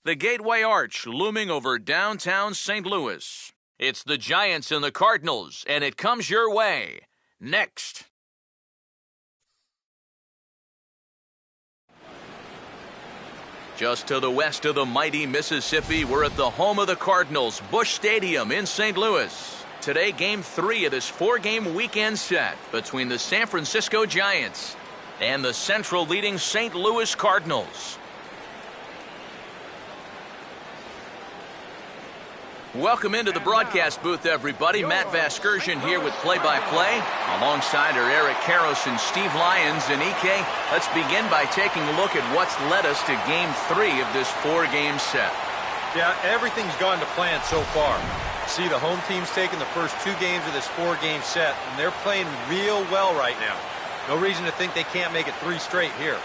The Gateway Arch looming over downtown St. Louis. It's the Giants and the Cardinals, and it comes your way. Next. Just to the west of the mighty Mississippi, we're at the home of the Cardinals, Busch Stadium in St. Louis. Today, Game 3 of this 4-game weekend set between the San Francisco Giants and the Central leading St. Louis Cardinals. Welcome into the broadcast booth, everybody. Matt Vasgersian here with play-by-play. Alongside are Eric Karros and Steve Lyons. And EK, let's begin by taking a look at what's led us to Game 3 of this 4-game set. Yeah, everything's gone to plan so far. See, the home team's taken the first 2 games of this 4-game set, and they're playing real well right now. No reason to think they can't make it 3 straight here.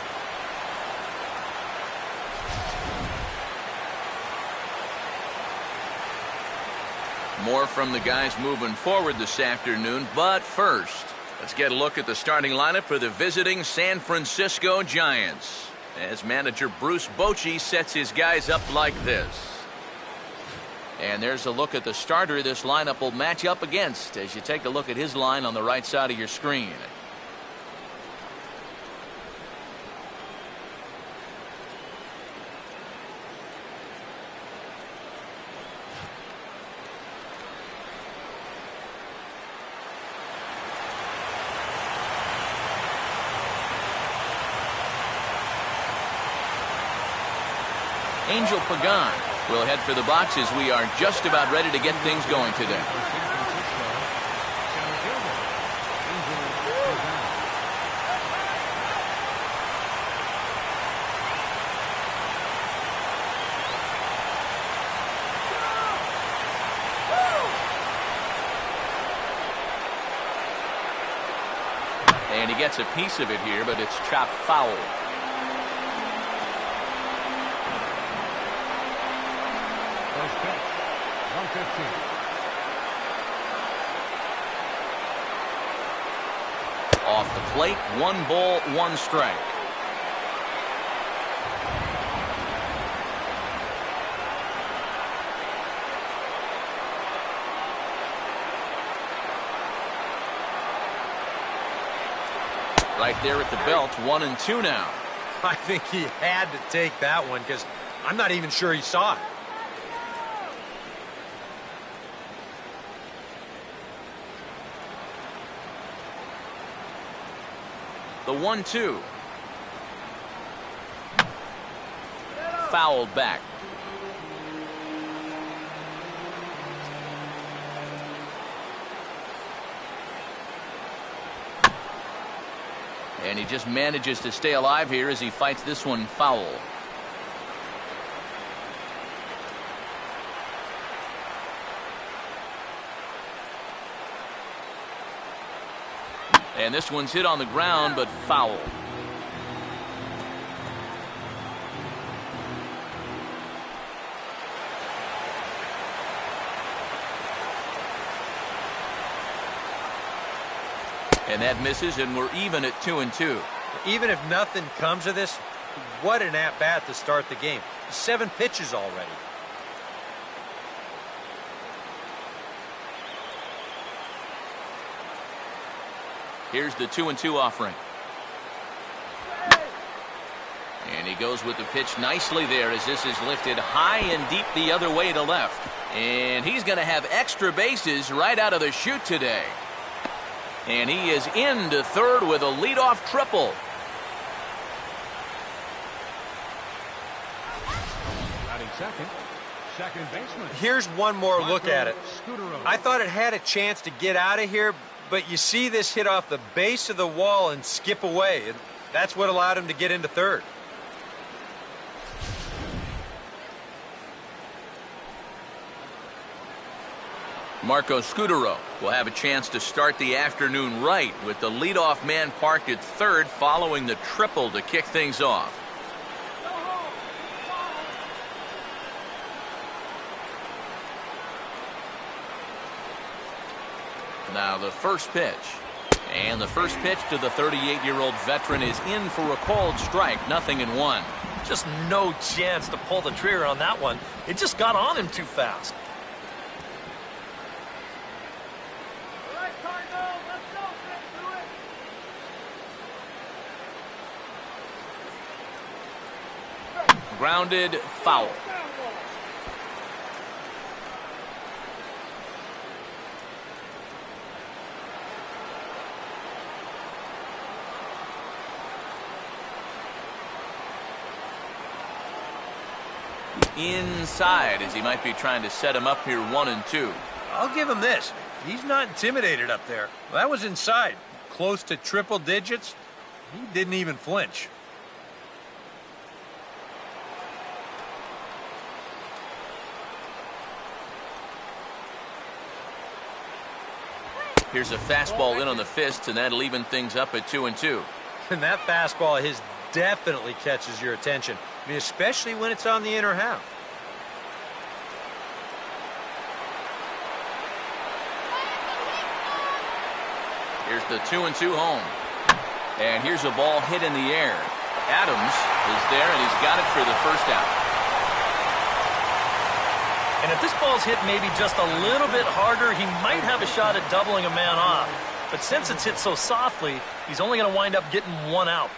More from the guys moving forward this afternoon, but first, let's get a look at the starting lineup for the visiting San Francisco Giants, as manager Bruce Bochy sets his guys up like this. And there's a look at the starter this lineup will match up against as you take a look at his line on the right side of your screen. Angel Pagan will head for the boxes. We are just about ready to get things going today. And he gets a piece of it here, but it's chopped foul. Off the plate, 1 ball, 1 strike. Right there at the belt, 1-2 now. I think he had to take that one because I'm not even sure he saw it. The 1-2. Fouled back. And he just manages to stay alive here as he fights this one foul. And this one's hit on the ground, but foul. And that misses, and we're even at 2-2. Even if nothing comes of this, what an at-bat to start the game. 7 pitches already. Here's the 2-2 offering. And he goes with the pitch nicely there as this is lifted high and deep the other way to left. And he's going to have extra bases right out of the chute today. And he is into third with a leadoff triple. Second baseman. Here's one more look at it. I thought it had a chance to get out of here, but you see this hit off the base of the wall and skip away. And that's what allowed him to get into third. Marco SCUTARO will have a chance to start the afternoon right with the leadoff man parked at third following the triple to kick things off. Now the first pitch. And the first pitch to the 38-year-old veteran is in for a called strike, 0-1. Just no chance to pull the trigger on that one. It just got on him too fast. All right, Cardinals, let's go, get to it. Grounded foul. Inside, as he might be trying to set him up here 1-2. I'll give him this. He's not intimidated up there. That was inside. Close to triple digits. He didn't even flinch. Here's a fastball in on the fist, and that'll even things up at 2-2. And that fastball of his definitely catches your attention. I mean, especially when it's on the inner half. Here's the 2-2 home. And here's a ball hit in the air. Adams is there, and he's got it for the first out. And if this ball's hit maybe just a little bit harder, he might have a shot at doubling a man off. But since it's hit so softly, he's only going to wind up getting one out.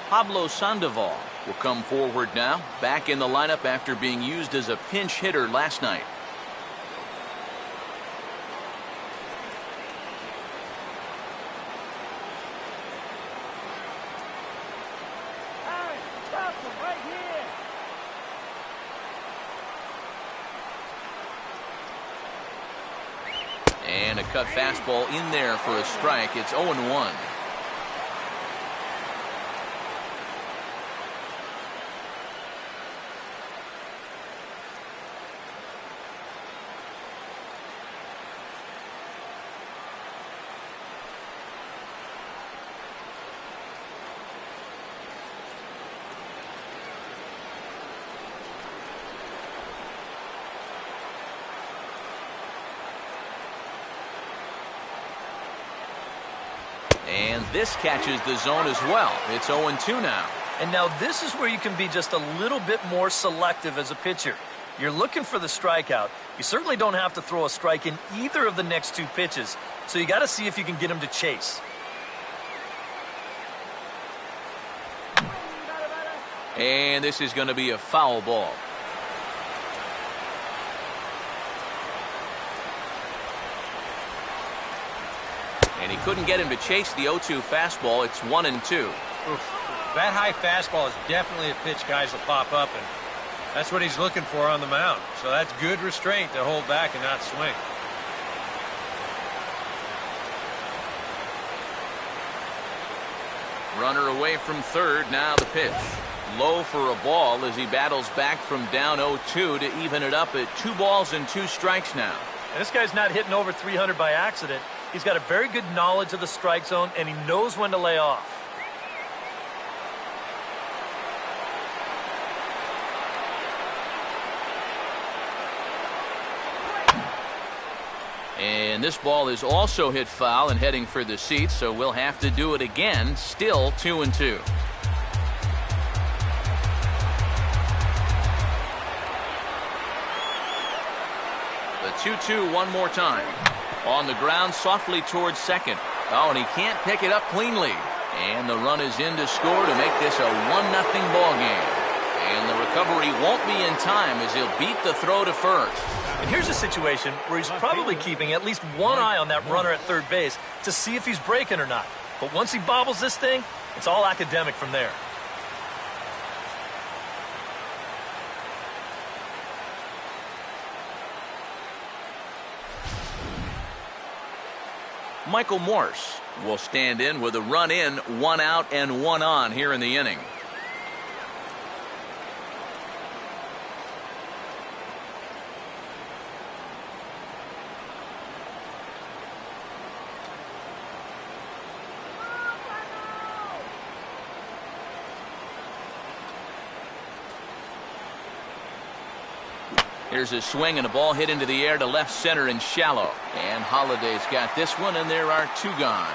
Pablo Sandoval will come forward now, back in the lineup after being used as a pinch hitter last night. Harry, stop him right here. And a cut fastball in there for a strike. It's 0-1. And this catches the zone as well. It's 0-2 now. And now this is where you can be just a little bit more selective as a pitcher. You're looking for the strikeout. You certainly don't have to throw a strike in either of the next two pitches. So you got to see if you can get him to chase. And this is going to be a foul ball. And he couldn't get him to chase the 0-2 fastball. It's 1-2. Oof. That high fastball is definitely a pitch guys will pop up, and that's what he's looking for on the mound. So that's good restraint to hold back and not swing. Runner away from third. Now the pitch. Low for a ball as he battles back from down 0-2 to even it up at 2 balls and 2 strikes now. And this guy's not hitting over 300 by accident. He's got a very good knowledge of the strike zone, and he knows when to lay off. And this ball is also hit foul and heading for the seats, so we'll have to do it again. Still 2-2. The 2-2 one more time. On the ground softly towards second. Oh, and he can't pick it up cleanly. And the run is in to score to make this a 1-0 ball game. And the recovery won't be in time as he'll beat the throw to first. And here's a situation where he's probably keeping at least one eye on that runner at third base to see if he's breaking or not. But once he bobbles this thing, it's all academic from there. Michael Morse will stand in with a run in, 1 out and 1 on here in the inning. Here's a swing and a ball hit into the air to left center and shallow. And Holliday's got this one, and there are 2 gone.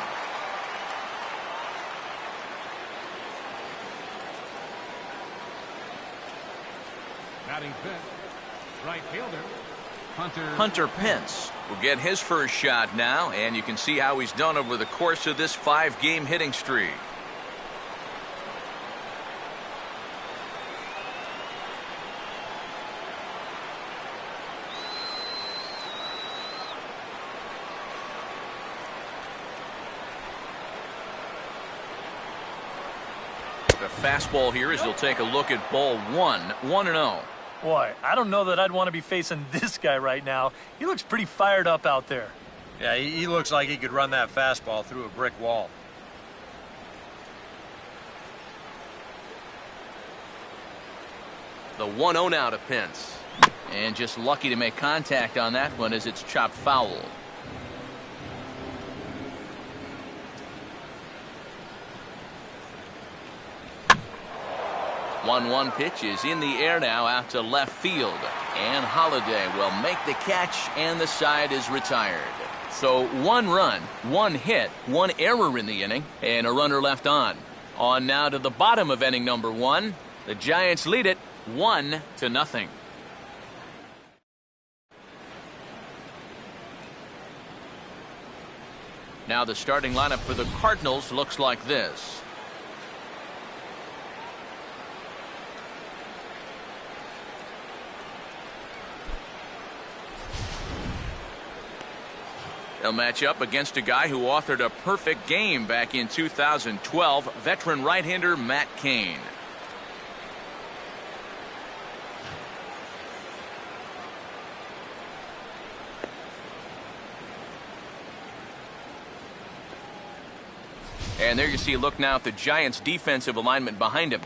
Batting fifth, right fielder, Hunter Pence will get his first shot now, and you can see how he's done over the course of this 5-game hitting streak. The fastball here as he'll take a look at ball 1, 1-0. Boy, I don't know that I'd want to be facing this guy right now. He looks pretty fired up out there. Yeah, he looks like he could run that fastball through a brick wall. The 1-0 now to Pence. And just lucky to make contact on that one as it's chopped foul. One pitch is in the air now out to left field. And Holliday will make the catch, and the side is retired. So 1 run, 1 hit, 1 error in the inning, and a runner left on. On now to the bottom of inning number 1. The Giants lead it 1-0. Now the starting lineup for the Cardinals looks like this. They'll match up against a guy who authored a perfect game back in 2012, veteran right-hander Matt Cain. And there you see a look now at the Giants' defensive alignment behind him.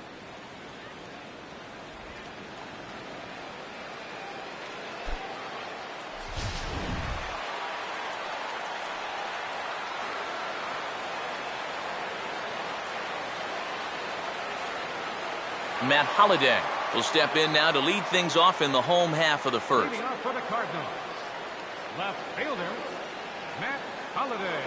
Matt Holliday will step in now to lead things off in the home half of the first. leading off for the Cardinals, left fielder, Matt Holliday.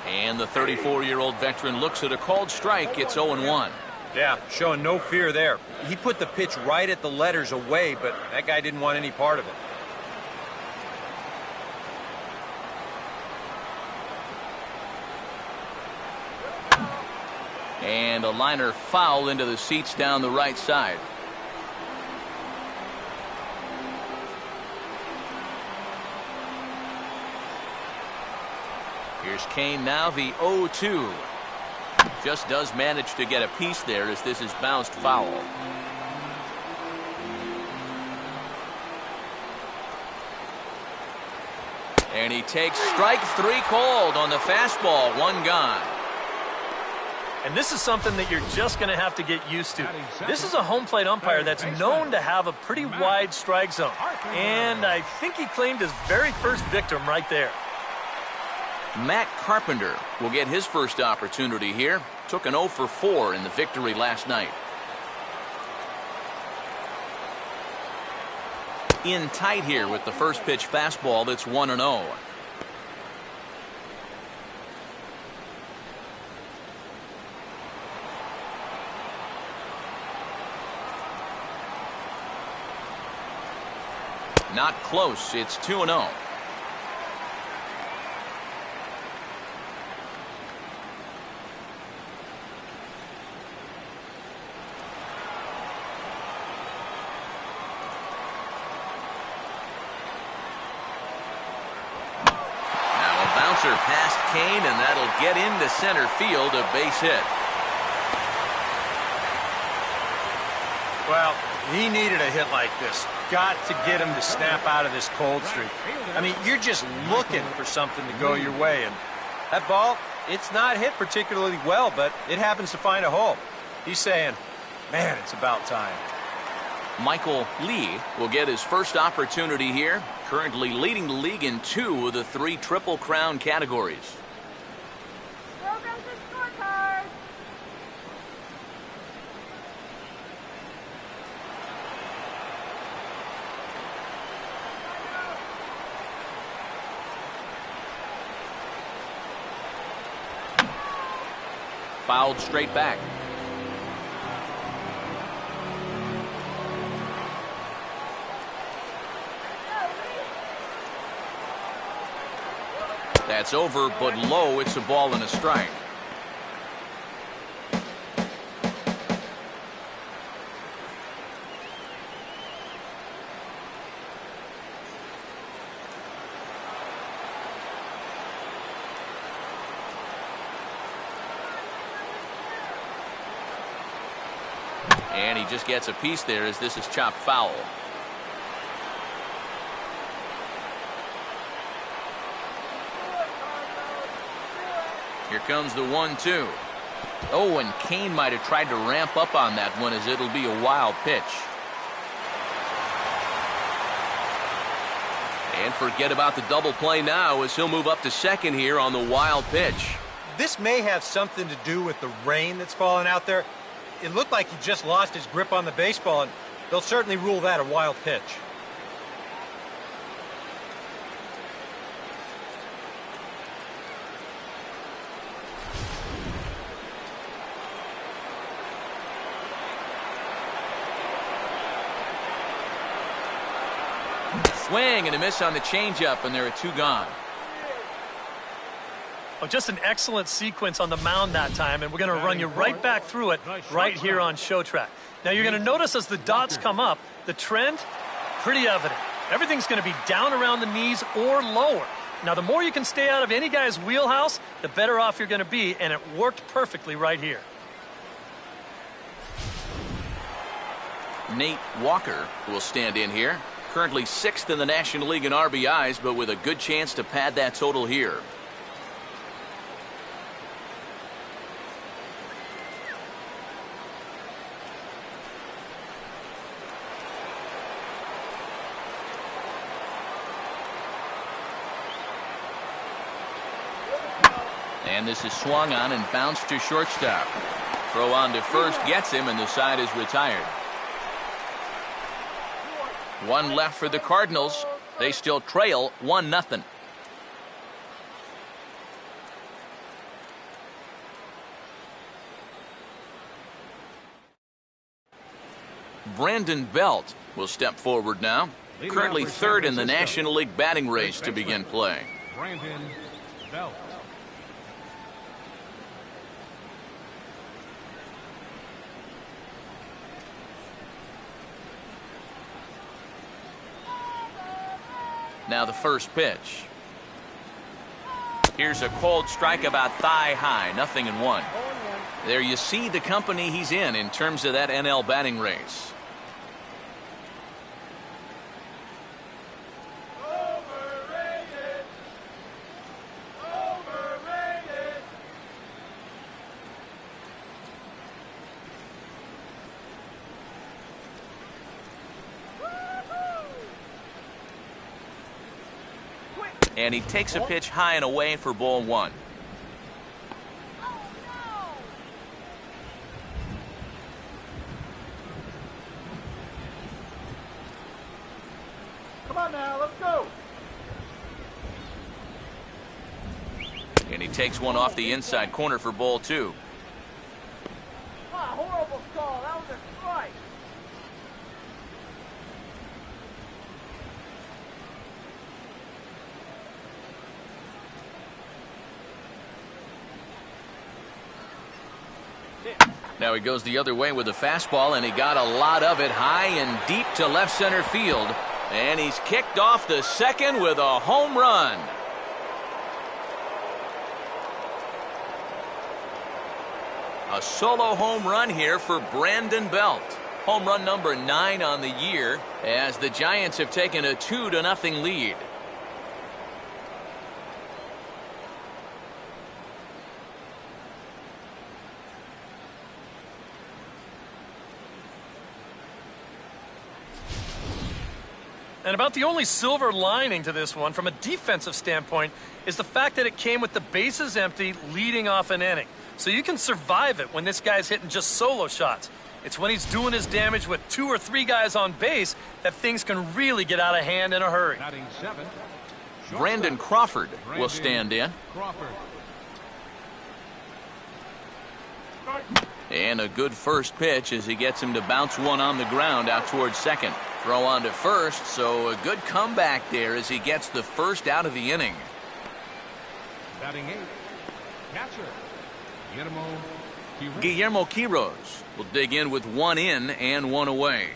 And the 34-year-old veteran looks at a called strike. It's 0-1. Yeah, showing no fear there. He put the pitch right at the letters away, but that guy didn't want any part of it. And a liner foul into the seats down the right side. Here's Cain now, the 0-2. Just does manage to get a piece there as this is bounced foul. And he takes strike 3 called on the fastball, 1 gone. And this is something that you're just going to have to get used to. This is a home plate umpire that's known to have a pretty wide strike zone. And I think he claimed his very first victim right there. Matt Carpenter will get his first opportunity here. Took an 0 for 4 in the victory last night. In tight here with the first pitch fastball that's 1-0. Not close. It's 2-0. Past Cain, and that'll get into center field, a base hit. Well, he needed a hit like this. Got to get him to snap out of this cold streak. I mean, you're just looking for something to go your way, and that ball, it's not hit particularly well, but it happens to find a hole. He's saying, man, it's about time. Michael Lee will get his first opportunity here, currently leading the league in 2 of the 3 Triple Crown categories. Programs and scorecards. Fouled straight back. That's over, but low. It's a ball and a strike. And he just gets a piece there as this is chopped foul. Here comes the 1-2. Oh, and Kane might have tried to ramp up on that one as it'll be a wild pitch. And forget about the double play now as he'll move up to second here on the wild pitch. This may have something to do with the rain that's falling out there. It looked like he just lost his grip on the baseball, and they'll certainly rule that a wild pitch. Swing and a miss on the changeup, and there are 2 gone. Oh, just an excellent sequence on the mound that time, and we're going to run you right back through it right here on Show Track. Now, you're going to notice as the dots come up, the trend, pretty evident. Everything's going to be down around the knees or lower. Now, the more you can stay out of any guy's wheelhouse, the better off you're going to be, and it worked perfectly right here. Nate Walker will stand in here. Currently 6th in the National League in RBIs, but with a good chance to pad that total here. And this is swung on and bounced to shortstop. Throw on to first gets him, and the side is retired. 1 left for the Cardinals. They still trail 1-0. Brandon Belt will step forward now. Currently 3rd in the National League batting race to begin play. Brandon Belt. Now the first pitch. Here's a cold strike about thigh high, 0-1. There you see the company he's in terms of that NL batting race. And he takes a pitch high and away for ball 1. Come on now, let's go. And he takes one off the inside corner for ball 2. Ah, horrible call. That was a strike. Now he goes the other way with a fastball, and he got a lot of it high and deep to left center field. And he's kicked off the second with a home run. A solo home run here for Brandon Belt. Home run number 9 on the year as the Giants have taken a 2-0 lead. And about the only silver lining to this one from a defensive standpoint is the fact that it came with the bases empty leading off an inning. So you can survive it when this guy's hitting just solo shots. It's when he's doing his damage with 2 or 3 guys on base that things can really get out of hand in a hurry. Batting 7. Brandon Crawford will stand in. Crawford. And a good first pitch as he gets him to bounce one on the ground out towards second. Throw on to first, so a good comeback there as he gets the first out of the inning. Batting 8. Catcher. Guillermo Quiroz will dig in with 1 in and 1 away.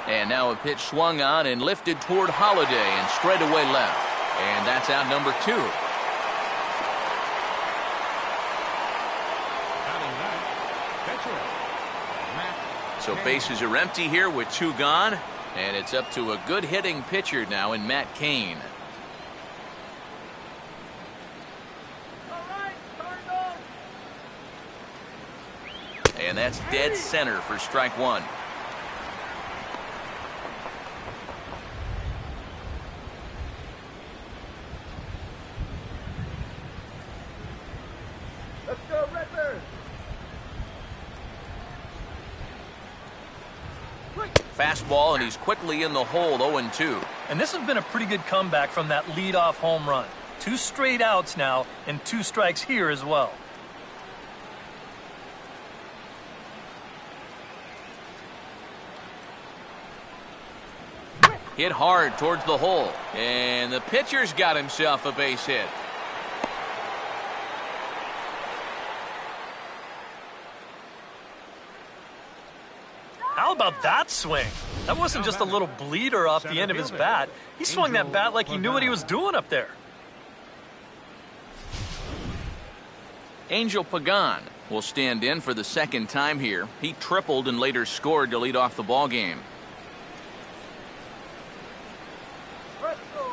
And now a pitch swung on and lifted toward Holiday and straight away left. And that's out number 2. So bases are empty here with 2 gone. And it's up to a good hitting pitcher now in Matt Cain. All right, Cardinals. And that's dead center for strike 1. Let's go, Redbirds. Fastball, and he's quickly in the hole, 0-2. And this has been a pretty good comeback from that leadoff home run. 2 straight outs now and 2 strikes here as well. Hit hard towards the hole, and the pitcher's got himself a base hit. How about that swing? That wasn't just a little bleeder off the end of his bat. He swung that bat like he knew what he was doing up there. Angel Pagan will stand in for the second time here. He tripled and later scored to lead off the ball game. Let's go.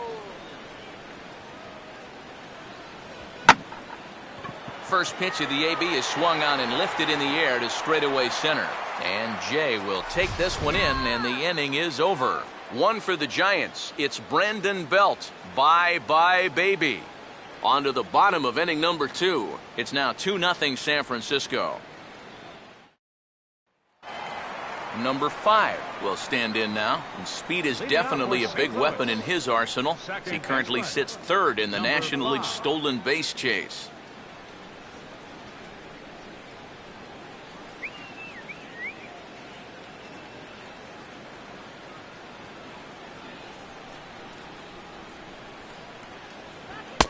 First pitch of the AB is swung on and lifted in the air to straightaway center. And Jay will take this one in, and the inning is over. 1 for the Giants. It's Brandon Belt. Bye-bye, baby. On to the bottom of inning number 2. It's now 2-0 San Francisco. Number 5 will stand in now. And speed is definitely a big weapon in his arsenal. He currently sits 3rd in the National League stolen base chase.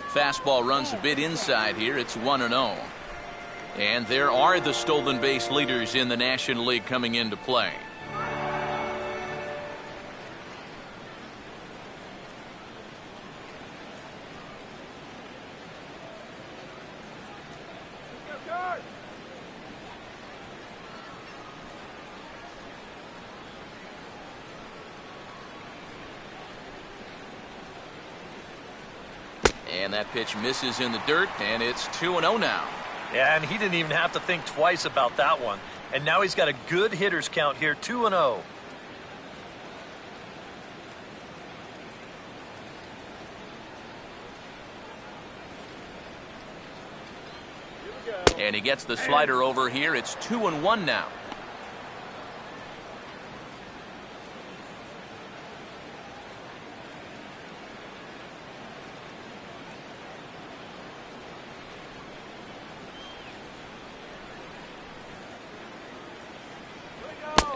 Fastball runs a bit inside here. It's 1-0. And there are the stolen base leaders in the National League coming into play. And that pitch misses in the dirt, and it's 2-0 now. Yeah, and he didn't even have to think twice about that one. And now he's got a good hitters count here, 2-0. And he gets the slider over here. It's 2-1 now.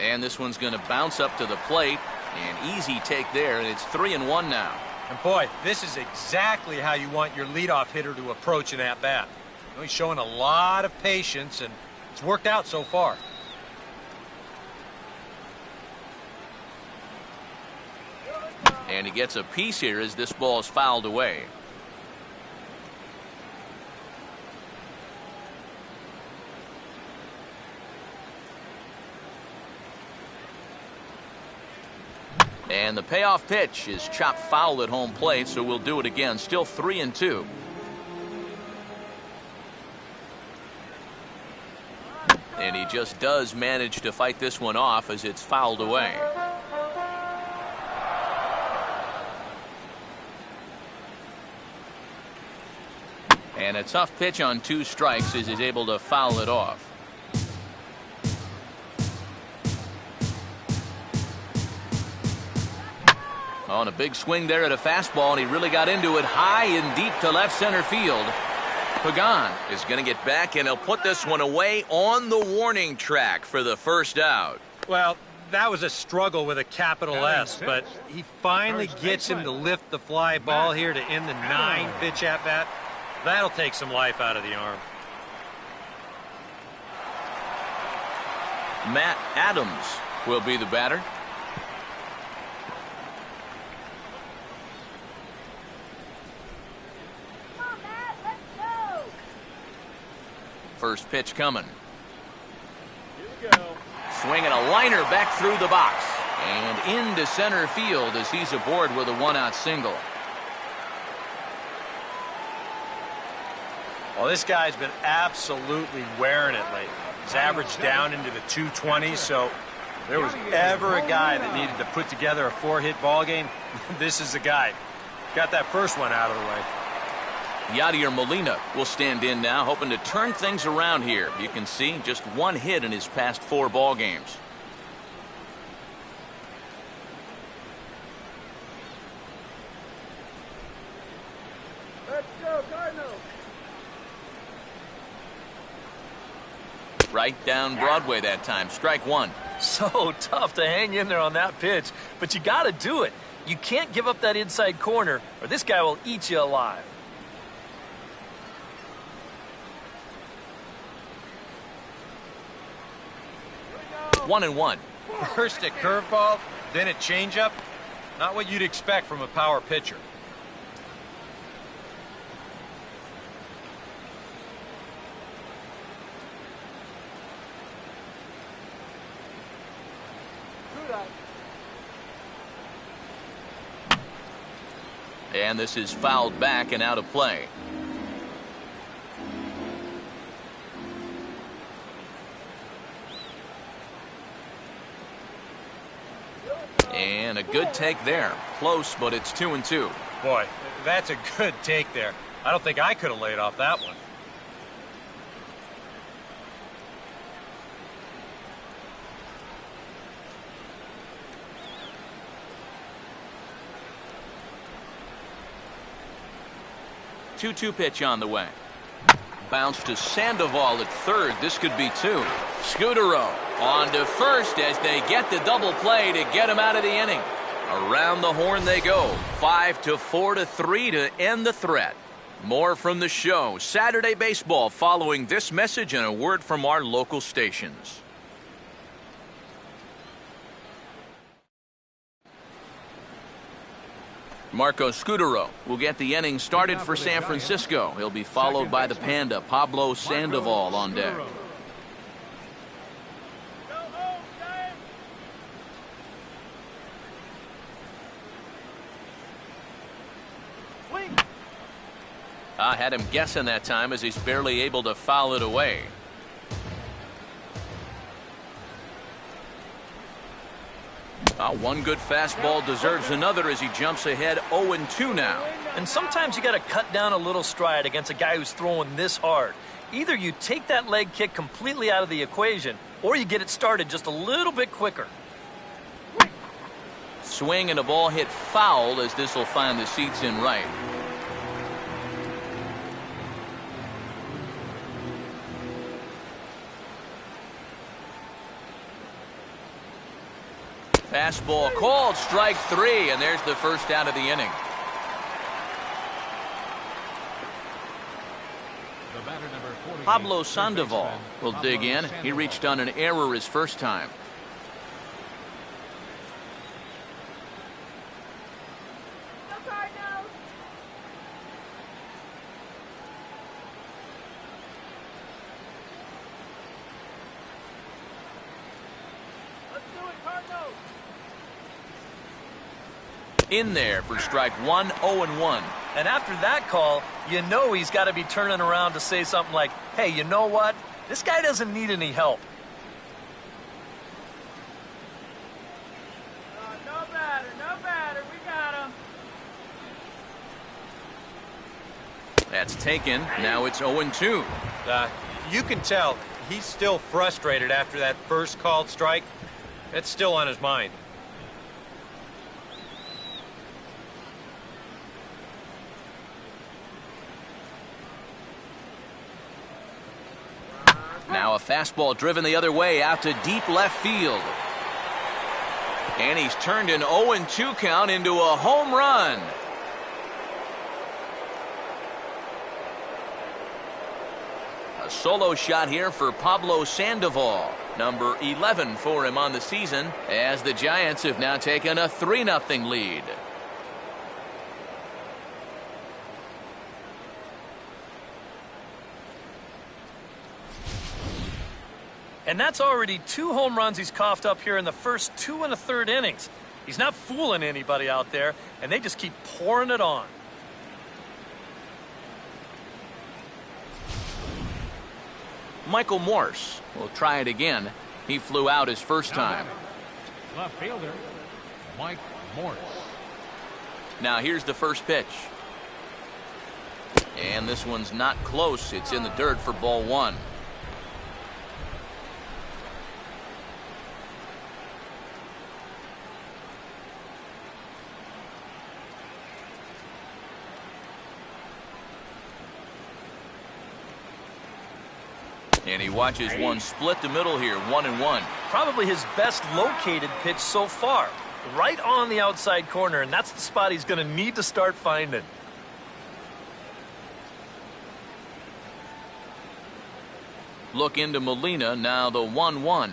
And this one's going to bounce up to the plate. An easy take there, and it's 3-1 now. And boy, this is exactly how you want your leadoff hitter to approach an at-bat. You know, he's showing a lot of patience, and it's worked out so far. And he gets a piece here as this ball is fouled away. And the payoff pitch is chopped foul at home plate, so we'll do it again. Still 3-2. And he just does manage to fight this one off as it's fouled away. And a tough pitch on 2 strikes as he's able to foul it off. On a big swing there at a fastball, and he really got into it high and deep to left center field. Pagan is going to get back, and he'll put this one away on the warning track for the first out. Well, that was a struggle with a capital S, but he finally gets him to lift the fly ball here to end the 9-pitch at-bat. That'll take some life out of the arm. Matt Adams will be the batter. First pitch coming. Here we go. Swinging a liner back through the box and into center field as he's aboard with a 1-out single. Well, this guy's been absolutely wearing it lately. He's averaged down into the 220s, so if there was ever a guy that needed to put together a 4-hit ball game, this is the guy. Got that first one out of the way. Yadier Molina will stand in now, hoping to turn things around here. You can see just 1 hit in his past 4 ball games. Let's go, Cardinals. Right down Broadway that time. Strike 1. So tough to hang in there on that pitch, but you got to do it. You can't give up that inside corner, or this guy will eat you alive. 1-1. First a curveball, then a changeup. Not what you'd expect from a power pitcher. And this is fouled back and out of play. And a good take there. Close, but it's 2-2. Boy, that's a good take there. I don't think I could have laid off that one. Two pitch on the way. Bounce to Sandoval at third. This could be 2. SCUTARO on to first as they get the double play to get him out of the inning. Around the horn they go. 5-4-3 to end the threat. More from the show. Saturday Baseball following this message and a word from our local stations. Marco SCUTARO will get the inning started for San Francisco. He'll be followed by the Panda, Pablo Sandoval, on deck. I had him guessing that time as he's barely able to foul it away. One good fastball deserves another as he jumps ahead 0-2 now. And sometimes you got to cut down a little stride against a guy who's throwing this hard. Either you take that leg kick completely out of the equation, or you get it started just a little bit quicker. Swing and a ball hit foul as this will find the seats in right. Fastball called, strike 3, and there's the first out of the inning. Pablo Sandoval will dig in. He reached on an error his first time. In there for strike 1, 0-1. And after that call, you know he's got to be turning around to say something like, hey, you know what? This guy doesn't need any help. No batter, we got him. That's taken. Now it's 0-2. You can tell he's still frustrated after that first called strike. It's still on his mind. Now a fastball driven the other way out to deep left field. And he's turned an 0-2 count into a home run. A solo shot here for Pablo Sandoval. Number 11 for him on the season, as the Giants have now taken a 3-0 lead. And that's already 2 home runs he's coughed up here in the first 2 1/3 innings. He's not fooling anybody out there, and they just keep pouring it on. Michael Morse will try it again. He flew out his first time. Left fielder, Mike Morse. Now here's the first pitch. And this one's not close. It's in the dirt for ball 1. And he watches one split the middle here, 1-1. Probably his best located pitch so far. Right on the outside corner, and that's the spot he's going to need to start finding. Look into Molina, now the 1-1.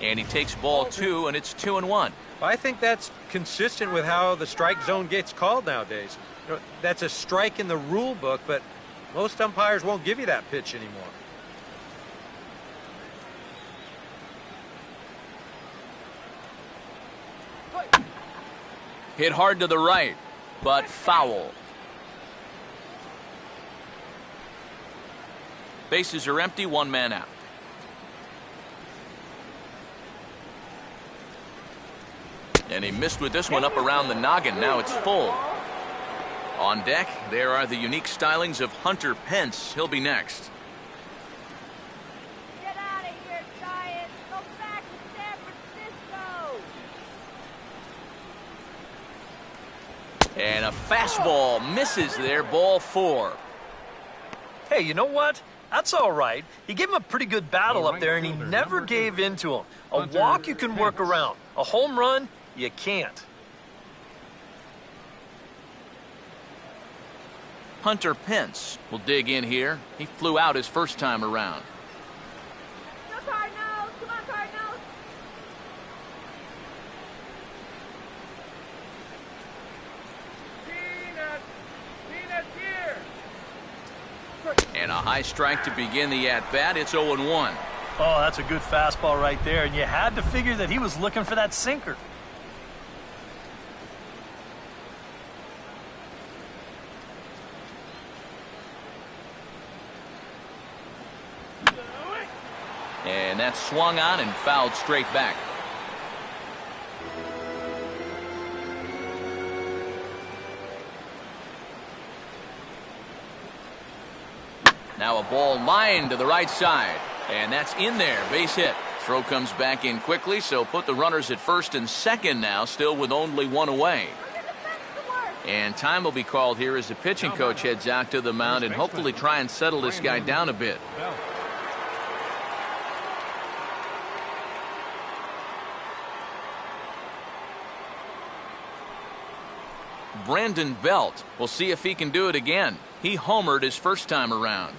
And he takes ball 2, and it's 2-1. I think that's consistent with how the strike zone gets called nowadays. You know, that's a strike in the rule book, but most umpires won't give you that pitch anymore. Hit hard to the right, but foul. Bases are empty, 1 man out. And he missed with this one up around the noggin. Now it's full. On deck, there are the unique stylings of Hunter Pence. He'll be next. Get out of here, Giants. Go back to San Francisco. And a fastball misses there, ball 4. Hey, you know what? That's all right. He gave him a pretty good battle up there, and he never gave in to him. A walk you can work around. A home run, you can't. Hunter Pence will dig in here. He flew out his first time around. Go Cardinals. Come on, Cardinals. Peanut here. And a high strike to begin the at-bat. It's 0-1. Oh, that's a good fastball right there, and you had to figure that he was looking for that sinker. And that's swung on and fouled straight back. Now a ball lined to the right side. And that's in there. Base hit. Throw comes back in quickly, so put the runners at first and second now, still with only 1 away. And time will be called here as the pitching coach heads out to the mound and hopefully try and settle this guy down a bit. Brandon Belt. We'll see if he can do it again. He homered his first time around.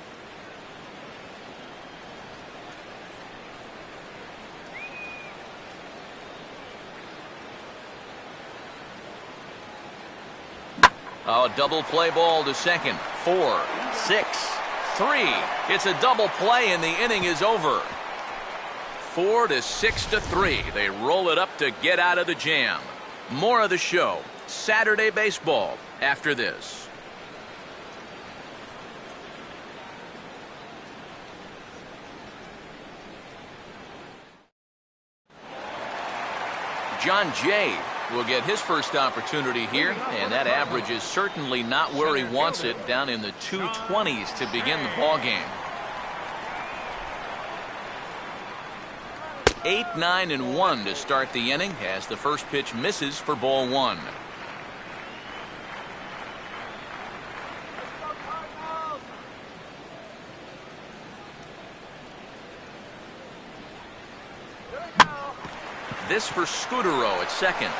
Oh, a double play ball to second. 4, 6, 3. It's a double play and the inning is over. 4 to 6 to 3. They roll it up to get out of the jam. More of the show. Saturday baseball after this. John Jay will get his first opportunity here, and that average is certainly not where he wants it, down in the 220s to begin the ball game. 8, 9, and 1 to start the inning as the first pitch misses for ball 1. This for SCUTARO at second.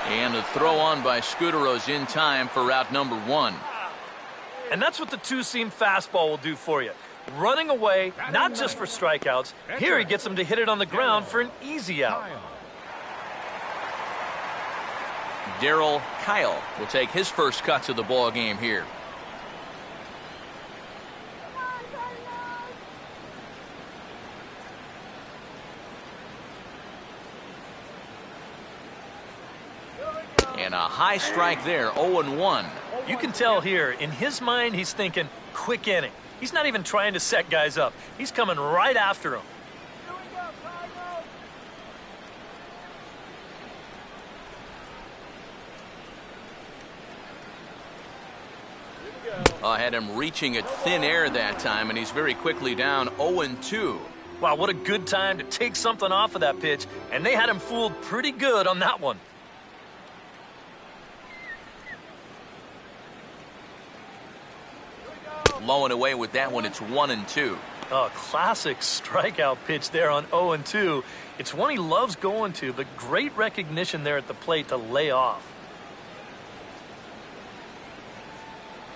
And the throw on by SCUTARO's in time for out number 1. And that's what the two-seam fastball will do for you. Running away, not just for strikeouts. Here he gets him to hit it on the ground for an easy out. Darryl Kyle will take his first cut to the ball game here. And a high strike there, 0-1. You can tell here, in his mind, he's thinking, quick inning. He's not even trying to set guys up. He's coming right after them. Had him reaching at thin air that time, and he's very quickly down 0-2. Wow, what a good time to take something off of that pitch, and they had him fooled pretty good on that one. Low and away with that one. It's 1-2. Oh, classic strikeout pitch there on 0-2. It's one he loves going to, but great recognition there at the plate to lay off.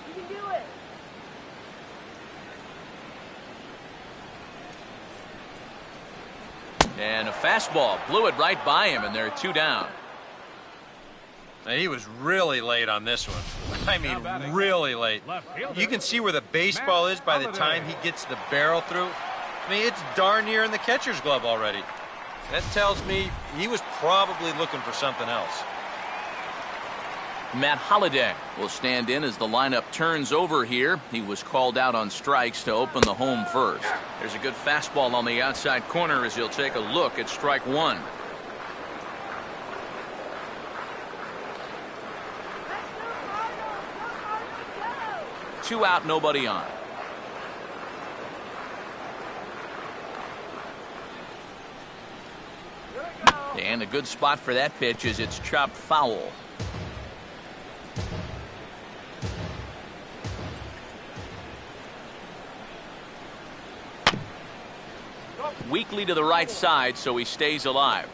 You can do it. And a fastball blew it right by him, and they're 2 down. Now, he was really late on this one. I mean, really late. You can see where the baseball is by the time he gets the barrel through. I mean, it's darn near in the catcher's glove already. That tells me he was probably looking for something else. Matt Holliday will stand in as the lineup turns over here. He was called out on strikes to open the home first. There's a good fastball on the outside corner as he'll take a look at strike 1. Two out, nobody on. And a good spot for that pitch as it's chopped foul. Weakly to the right side, so he stays alive.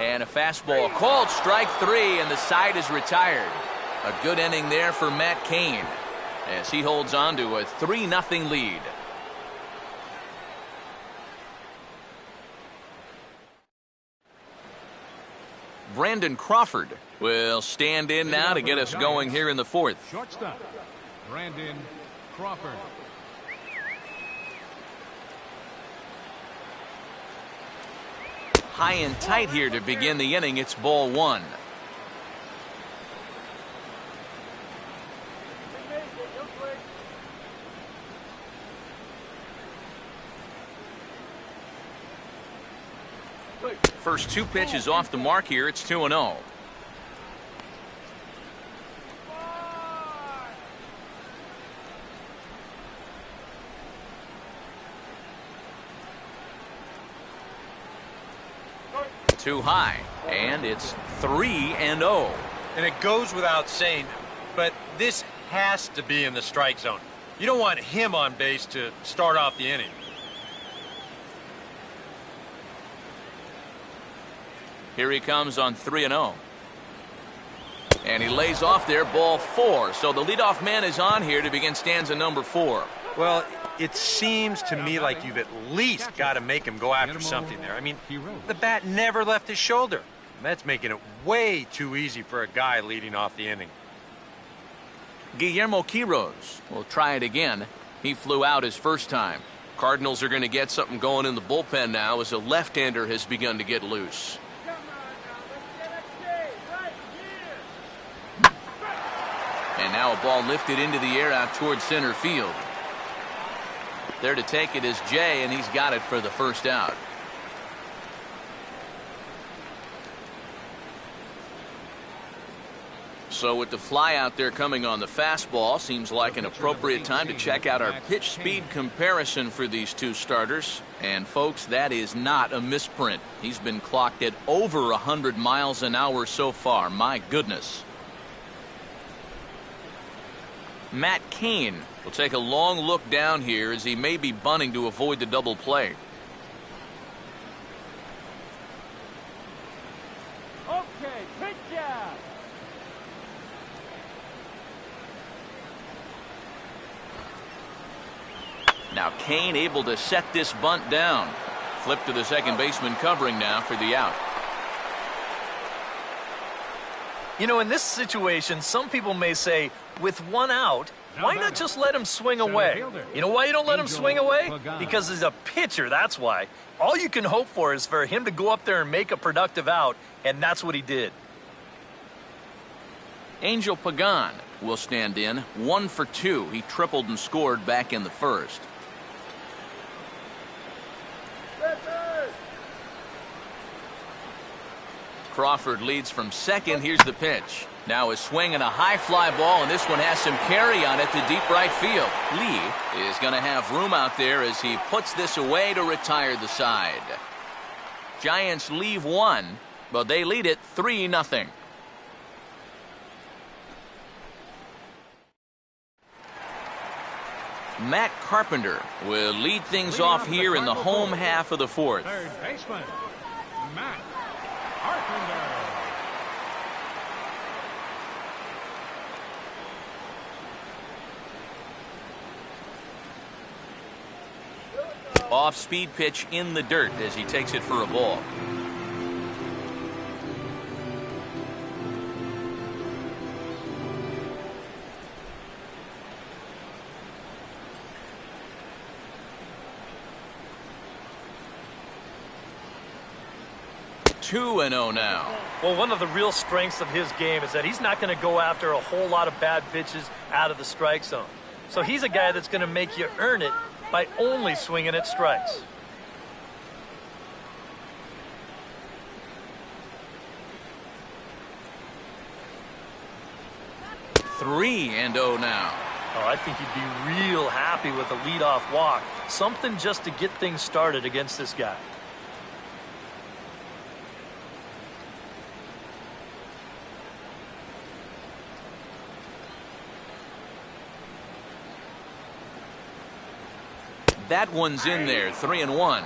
And a fastball called strike 3, and the side is retired. A good inning there for Matt Cain as he holds on to a 3-0 lead. Brandon Crawford will stand in now to get us going here in the 4th. Shortstop, Brandon Crawford. High and tight here to begin the inning. It's ball 1. First 2 pitches off the mark here. It's 2-0. Too high, and it's 3-0. And it goes without saying, but this has to be in the strike zone. You don't want him on base to start off the inning. Here he comes on 3-0. And he lays off there, ball 4. So the leadoff man is on here to begin stanza number 4. Well, it seems to me like you've at least got to make him go after something there. I mean, the bat never left his shoulder. That's making it way too easy for a guy leading off the inning. Guillermo Quiroz will try it again. He flew out his first time. Cardinals are going to get something going in the bullpen now as a left-hander has begun to get loose. And now a ball lifted into the air out towards center field. There to take it is Jay, and he's got it for the first out. So with the fly out there coming on the fastball, seems like an appropriate time to check out our pitch speed comparison for these two starters. And folks, that is not a misprint. He's been clocked at over 100 miles an hour so far. My goodness. Matt Cain will take a long look down here as he may be bunting to avoid the double play. Okay, pitch out. Now Cain able to set this bunt down. Flip to the second baseman covering now for the out. You know, in this situation, some people may say, with one out, why not just let him swing away? You know why you don't let him swing away? Because he's a pitcher, that's why. All you can hope for is for him to go up there and make a productive out, and that's what he did. Angel Pagan will stand in, 1 for 2. He tripled and scored back in the first. Crawford leads from second. Here's the pitch. Now a swing and a high fly ball, and this one has some carry on it to deep right field. Lee is going to have room out there as he puts this away to retire the side. Giants leave 1, but they lead it 3-0. Matt Carpenter will lead things off here in the home half of the fourth. Third baseman, Matt Carpenter. Off-speed pitch in the dirt as he takes it for a ball. Two and 0 now. Well, one of the real strengths of his game is that he's not going to go after a whole lot of bad pitches out of the strike zone. So he's a guy that's going to make you earn it by only swinging at strikes. 3-0 now. Oh, I think he'd be real happy with a leadoff walk. Something just to get things started against this guy. That one's in there, 3-1.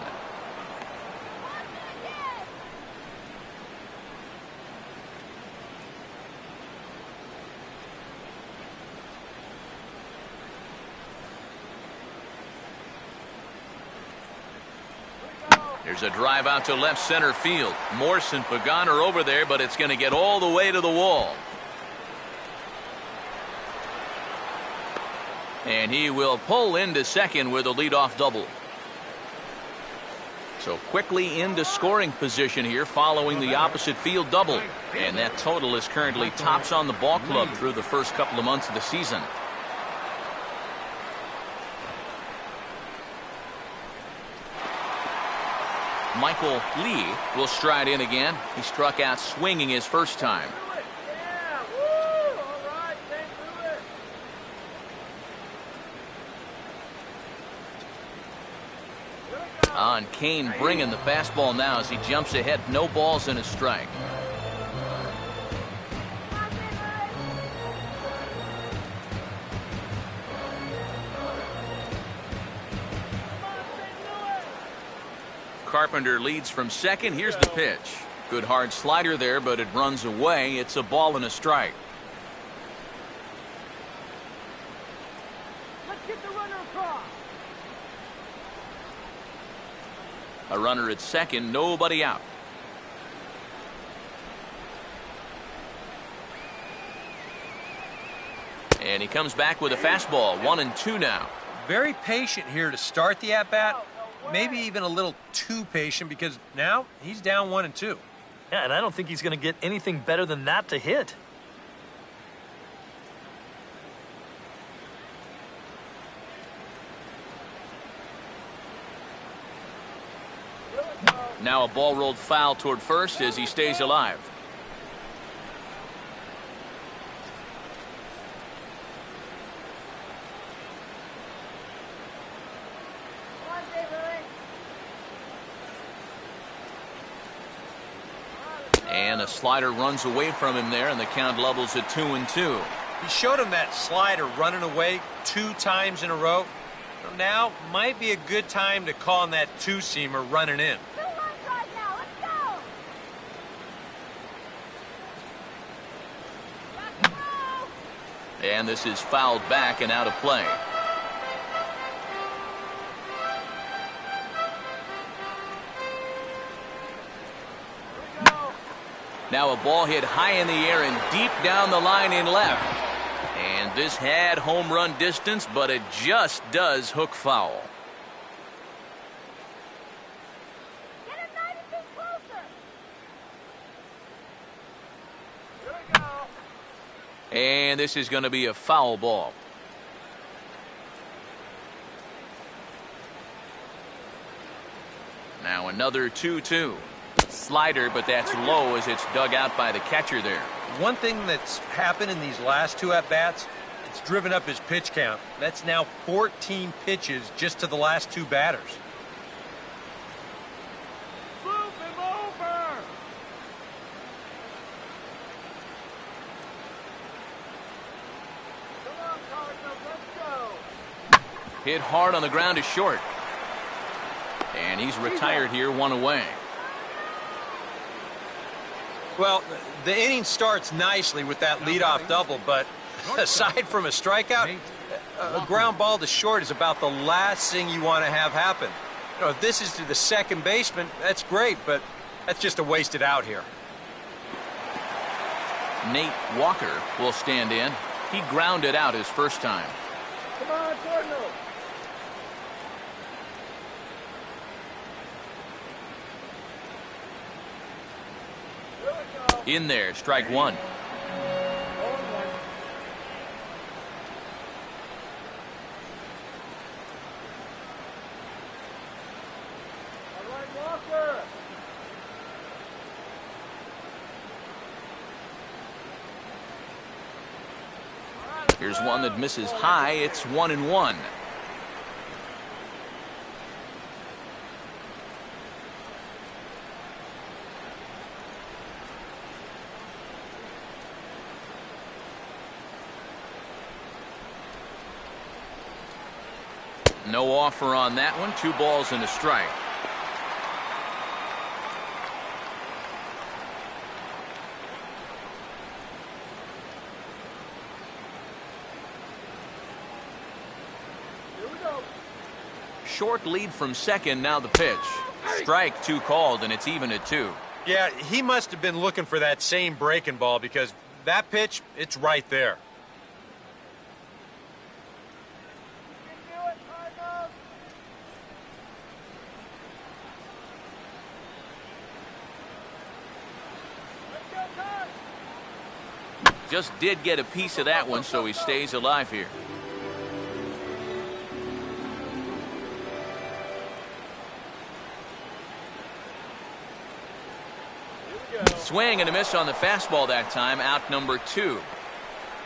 There's a drive out to left center field. Morse and Pagan are over there, but it's going to get all the way to the wall. And he will pull into second with a leadoff double. So quickly into scoring position here following the opposite field double. And that total is currently tops on the ball club through the first couple of months of the season. Michael Lee will stride in again. He struck out swinging his first time. On Cain bringing the fastball now as he jumps ahead. No balls and a strike. Carpenter leads from second. Here's the pitch. Good hard slider there, but it runs away. It's a ball and a strike. Let's get the runner across. A runner at second, nobody out. And he comes back with a fastball, 1-2 now. Very patient here to start the at-bat. Maybe even a little too patient because now he's down 1-2. Yeah, and I don't think he's going to get anything better than that to hit. Now a ball rolled foul toward first as he stays alive. And a slider runs away from him there, and the count levels at 2-2. He showed him that slider running away 2 times in a row. So now might be a good time to call on that two-seamer running in. 2 runs right now. Let's go. And this is fouled back and out of play. Now a ball hit high in the air and deep down the line in left. And this had home run distance, but it just does hook foul. Get him 90 feet closer. Here we go. And this is going to be a foul ball. Now another 2-2. Slider, but that's low as it's dug out by the catcher there. One thing that's happened in these last 2 at-bats, it's driven up his pitch count. That's now 14 pitches just to the last 2 batters. Move him over. Come on, Cardinals, let's go. Hit hard on the ground is short. And he's retired here, 1 away. Well, the inning starts nicely with that leadoff double, but aside from a strikeout, a ground ball to short is about the last thing you want to have happen. You know, if this is to the second baseman, that's great, but that's just a wasted out here. Nate Walker will stand in. He grounded out his first time. Come on, Cardinals. In there, strike 1. Here's one that misses high. It's 1-1. No offer on that one. 2 balls and a strike. Here we go. Short lead from second. Now the pitch. Strike 2 called, and it's even at 2. Yeah, he must have been looking for that same breaking ball because that pitch, it's right there. Just did get a piece of that one, so he stays alive here. Swing and a miss on the fastball that time. Out number 2.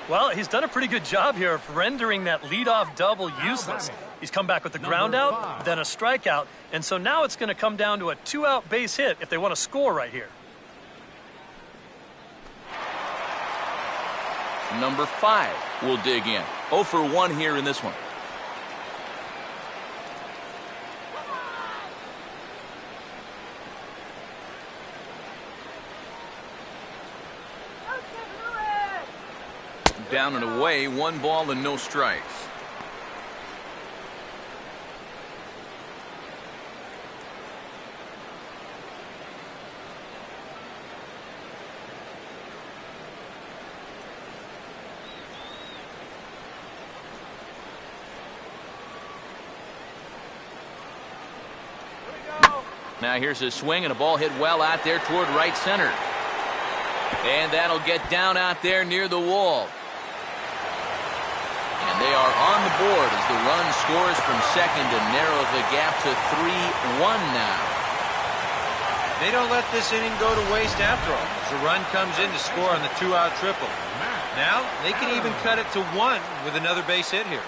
Well, he's done a pretty good job here of rendering that leadoff double useless. He's come back with a ground out, then a strikeout, and so now it's going to come down to a 2-out base hit if they want to score right here. Number 5 will dig in. 0 for 1 here in this one. Down and away, 1 ball and no strikes. Now here's a swing and a ball hit well out there toward right center. And that'll get down out there near the wall. And they are on the board as the run scores from second to narrow the gap to 3-1 now. They don't let this inning go to waste after all, as a run comes in to score on the 2-out triple. Now, they can even cut it to 1 with another base hit here.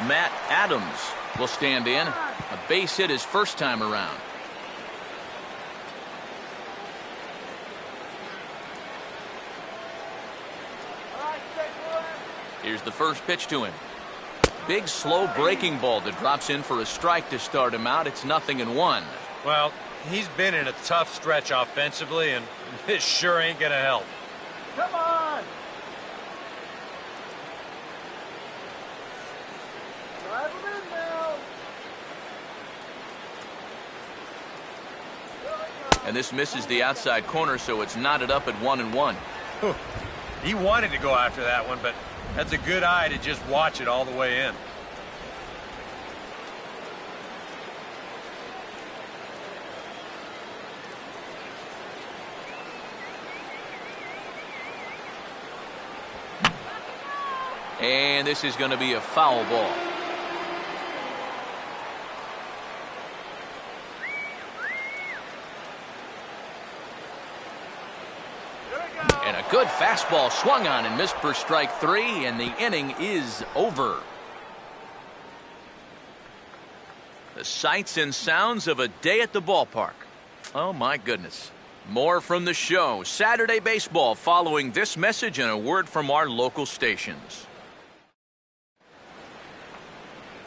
Matt Adams will stand in. A base hit his first time around. Here's the first pitch to him. Big slow breaking ball that drops in for a strike to start him out. It's 0-1. Well, he's been in a tough stretch offensively, and this sure ain't gonna help. Come on! Drive him in now! And this misses the outside corner, so it's knotted up at 1-1. He wanted to go after that one, but that's a good eye to just watch it all the way in. And this is going to be a foul ball. And a good fastball swung on and missed for strike 3, and the inning is over. The sights and sounds of a day at the ballpark. Oh, my goodness. More from the show. Saturday baseball following this message and a word from our local stations.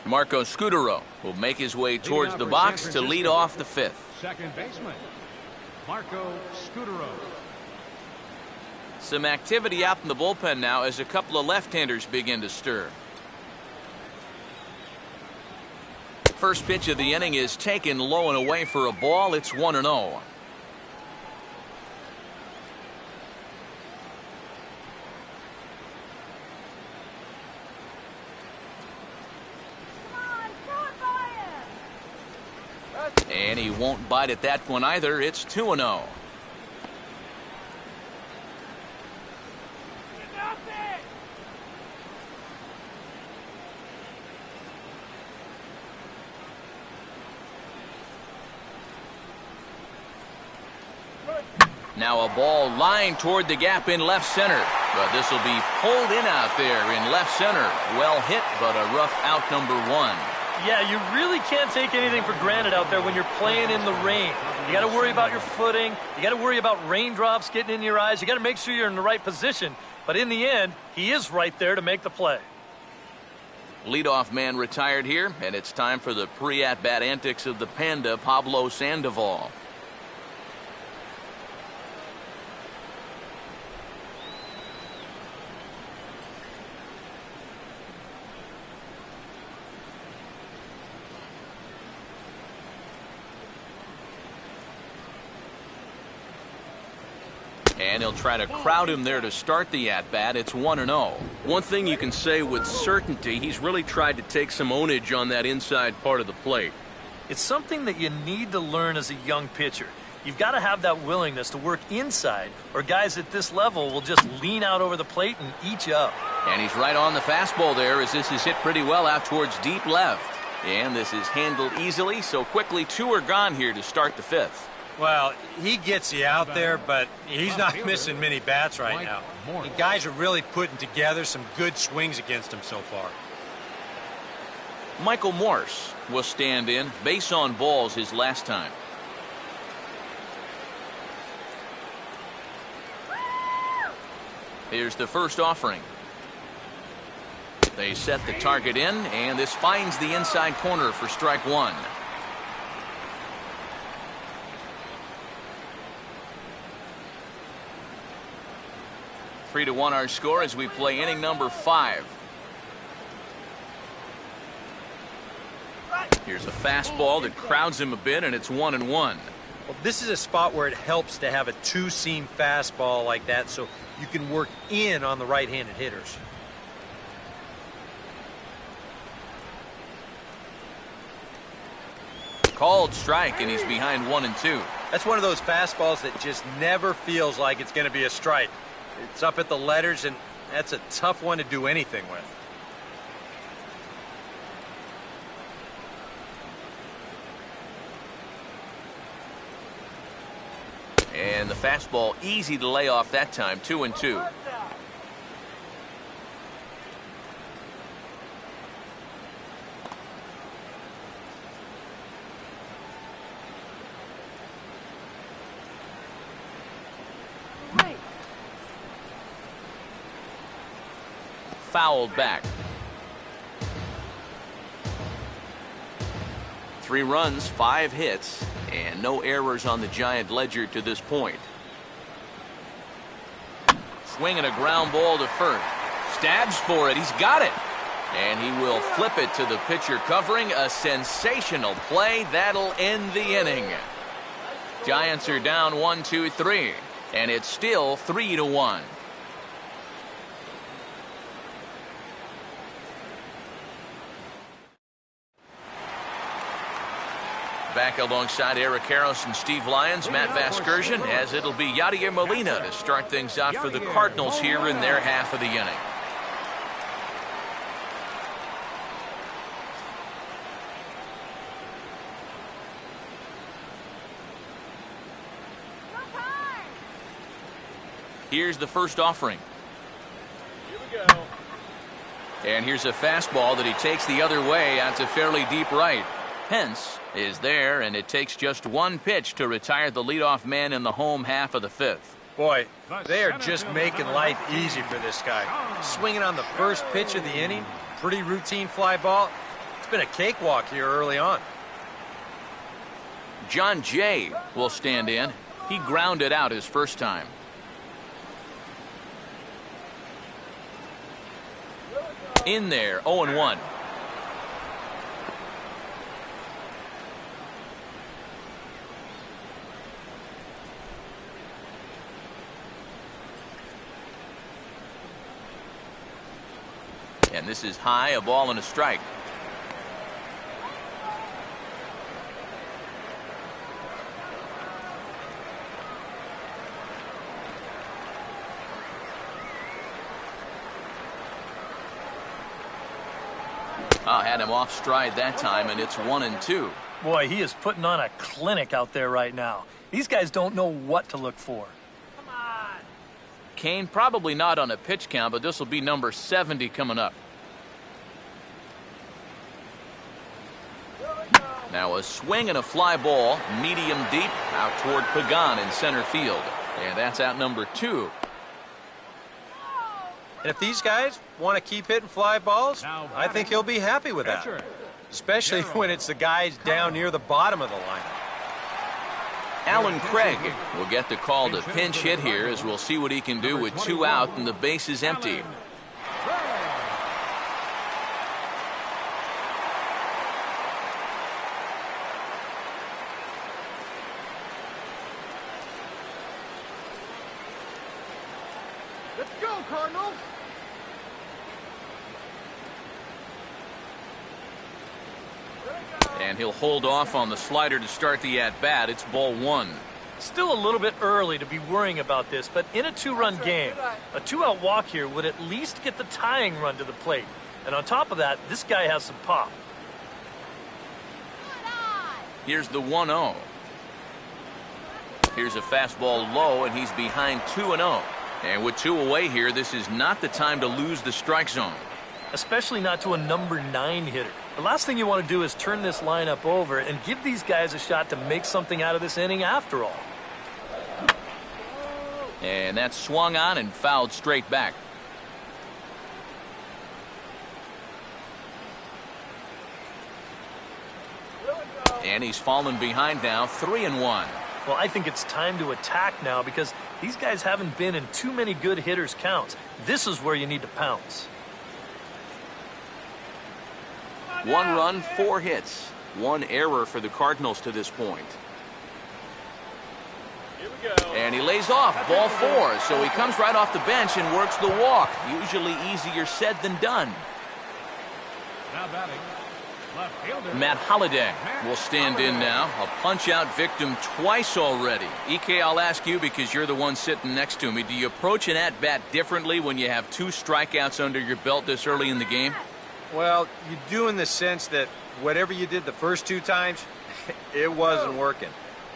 Marco SCUTARO will make his way towards the box to lead off the 5th. Second baseman, Marco SCUTARO. Some activity out in the bullpen now as a couple of left-handers begin to stir. First pitch of the inning is taken low and away for a ball. It's 1-0. And he won't bite at that one either. It's 2-0. Now a ball lined toward the gap in left center. But this will be pulled in out there in left center. Well hit, but a rough out number 1. Yeah, you really can't take anything for granted out there when you're playing in the rain. You got to worry about your footing. You got to worry about raindrops getting in your eyes. You got to make sure you're in the right position. But in the end, he is right there to make the play. Leadoff man retired here, and it's time for the pre-at-bat antics of the Panda, Pablo Sandoval. And he'll try to crowd him there to start the at-bat. It's 1-0. One thing you can say with certainty, he's really tried to take some ownage on that inside part of the plate. It's something that you need to learn as a young pitcher. You've got to have that willingness to work inside, or guys at this level will just lean out over the plate and eat you up. And he's right on the fastball there as this is hit pretty well out towards deep left. And this is handled easily, so quickly 2 are gone here to start the 5th. Well, he gets you out there, but he's not missing many bats right now. The guys are really putting together some good swings against him so far. Michael Morse will stand in. Base on balls his last time. Here's the first offering. They set the target in, and this finds the inside corner for strike 1. Three to 1 our score as we play inning number 5. Here's a fastball that crowds him a bit, and it's 1-1. Well, this is a spot where it helps to have a 2-seam fastball like that so you can work in on the right-handed hitters. Called strike, and he's behind 1-2. That's one of those fastballs that just never feels like it's going to be a strike. It's up at the letters, and that's a tough one to do anything with. And the fastball easy to lay off that time, 2-2. Fouled back. 3 runs, 5 hits, and no errors on the Giant ledger to this point. Swinging a ground ball to first. Stabs for it. He's got it. And he will flip it to the pitcher covering. A sensational play. That'll end the inning. Giants are down 1-2-3. And it's still 3-1. Back alongside Eric Harris and Steve Lyons, Matt Vasgersian, as it'll be Yadier Molina to start things out for the Cardinals here in their half of the inning. Here's the first offering. Here we go. And here's a fastball that he takes the other way out to fairly deep right. Pence is there, and it takes just 1 pitch to retire the leadoff man in the home half of the 5th. Boy, they are just making life easy for this guy. Swinging on the first pitch of the inning, pretty routine fly ball. It's been a cakewalk here early on. John Jay will stand in. He grounded out his first time. In there, 0-1. And this is high, a ball and a strike. Had him off stride that time, and it's 1-2. Boy, he is putting on a clinic out there right now. These guys don't know what to look for. Come on. Kane probably not on a pitch count, but this will be number 70 coming up. Now a swing and a fly ball, medium deep, out toward Pagan in center field. And that's out number 2. And if these guys want to keep hitting fly balls, I think he'll be happy with that. Especially when it's the guys down near the bottom of the lineup. Alan Craig will get the call to pinch hit here, as we'll see what he can do with 2 out and the base is empty. Let's go, Cardinals. And he'll hold off on the slider to start the at-bat. It's ball 1. Still a little bit early to be worrying about this, but in a 2-run game, a 2-out walk here would at least get the tying run to the plate. And on top of that, this guy has some pop. Here's the 1-0. Here's a fastball low, and he's behind 2-0. And with 2 away here, this is not the time to lose the strike zone. Especially not to a number 9 hitter. The last thing you want to do is turn this lineup over and give these guys a shot to make something out of this inning after all. And that's swung on and fouled straight back. And he's fallen behind now, 3-1. Well, I think it's time to attack now because these guys haven't been in too many good hitters' counts. This is where you need to pounce. 1 run, 4 hits. 1 error for the Cardinals to this point. Here we go. And he lays off, ball 4. So he comes right off the bench and works the walk. Usually easier said than done. Now batting, Left fielder. Matt Holliday will stand in now. A punch-out victim twice already. EK, I'll ask you because you're the one sitting next to me. Do you approach an at-bat differently when you have 2 strikeouts under your belt this early in the game? Well, you do in the sense that whatever you did the first 2 times, it wasn't working.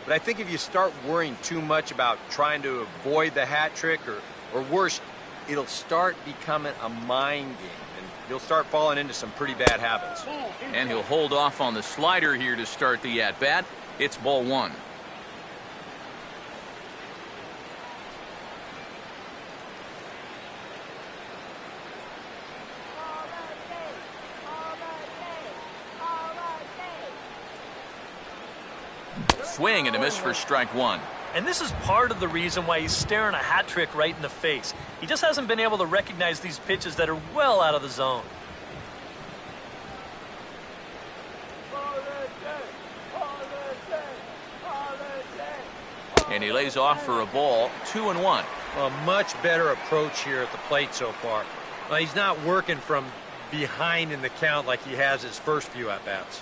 But I think if you start worrying too much about trying to avoid the hat trick, or worse, it'll start becoming a mind game, and you'll start falling into some pretty bad habits. And he'll hold off on the slider here to start the at-bat. It's ball 1. Swing and a miss for strike 1. And this is part of the reason why he's staring a hat trick right in the face. He just hasn't been able to recognize these pitches that are well out of the zone. And he lays off for a ball, 2-1. A much better approach here at the plate so far. Well, he's not working from behind in the count like he has his first few at-bats.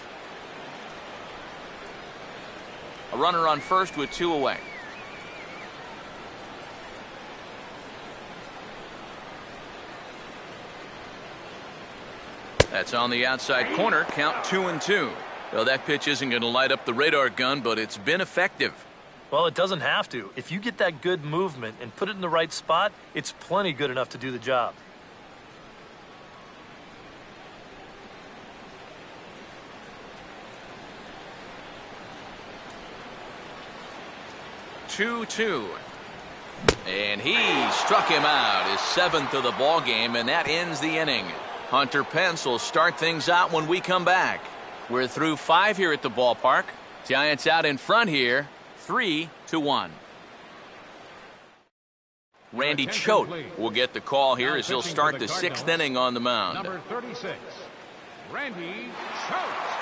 A runner on first with 2 away. That's on the outside corner, count 2-2. Well, that pitch isn't going to light up the radar gun, but it's been effective. Well, it doesn't have to. If you get that good movement and put it in the right spot, it's plenty good enough to do the job. Two. And he struck him out, his 7th of the ball game, and that ends the inning. Hunter Pence will start things out when we come back. We're through 5 here at the ballpark. Giants out in front here, 3-1. Randy Choate will get the call here as he'll start the 6th inning on the mound. Number 36, Randy Choate.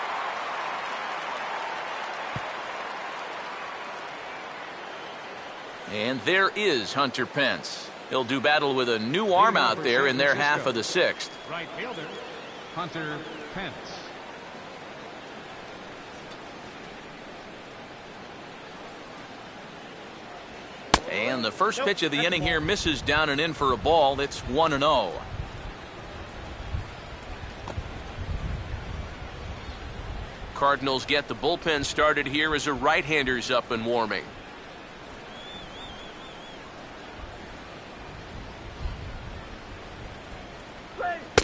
And there is Hunter Pence. He'll do battle with a new arm out there in their half of the 6th. Right fielder, Hunter Pence. And the first pitch of the inning here misses down and in for a ball. It's 1-0. Cardinals get the bullpen started here as a right-hander's up and warming.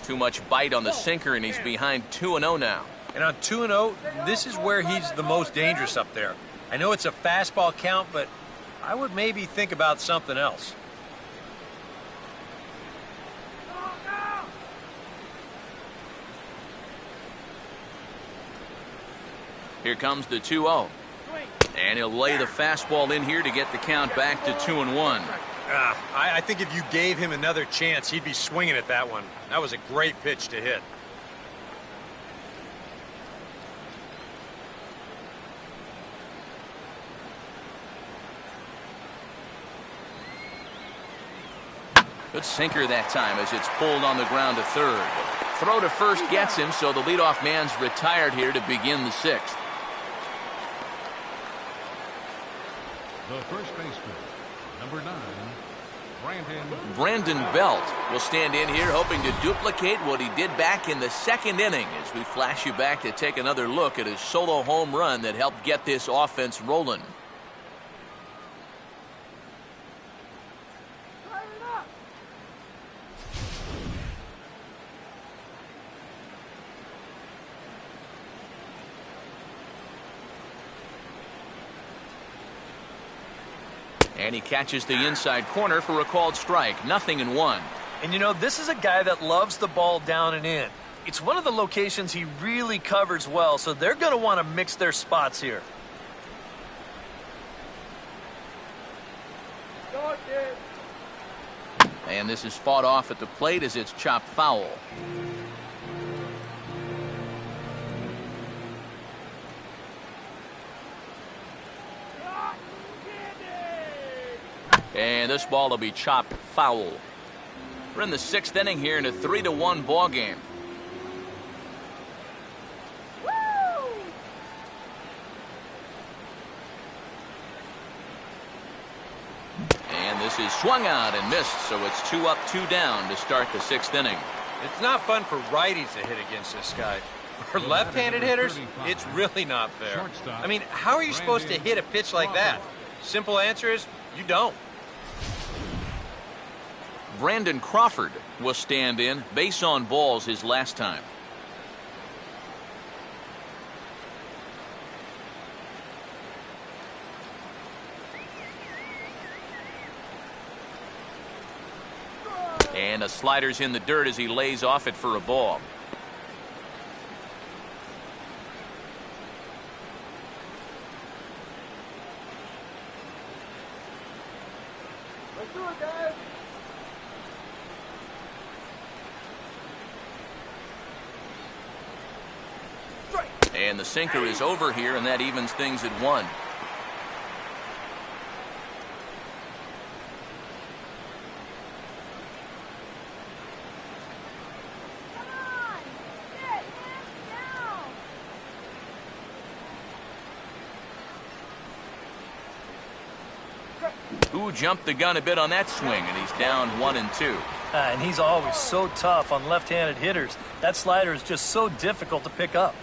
Too much bite on the sinker, and he's behind 2-0 now. And on 2-0, this is where he's the most dangerous up there. I know it's a fastball count, but I would maybe think about something else. Here comes the 2-0. And he'll lay the fastball in here to get the count back to 2-1. I think if you gave him another chance, he'd be swinging at that one. That was a great pitch to hit. Good sinker that time as it's pulled on the ground to third. Throw to first gets him, so the leadoff man's retired here to begin the 6th. The first baseman, number 9, Brandon Belt will stand in here hoping to duplicate what he did back in the 2nd inning as we flash you back to take another look at his solo home run that helped get this offense rolling. And he catches the inside corner for a called strike. 0-1. And you know, this is a guy that loves the ball down and in. It's one of the locations he really covers well, so they're going to want to mix their spots here. And this is fought off at the plate as it's chopped foul. And this ball will be chopped foul. We're in the 6th inning here in a 3-1 ball game. This is swung out and missed, so it's 2 up, 2 down to start the 6th inning. It's not fun for righties to hit against this guy. For left-handed hitters, it's really not fair. I mean, how are you supposed to hit a pitch like that? Simple answer is, you don't. Brandon Crawford will stand in, base on balls his last time. And a slider's in the dirt as he lays off it for a ball. Let's do it, guys. And the sinker is over here, and that evens things at 1. Who jumped the gun a bit on that swing, and he's down 1 and 2. And he's always so tough on left-handed hitters. That slider is just so difficult to pick up.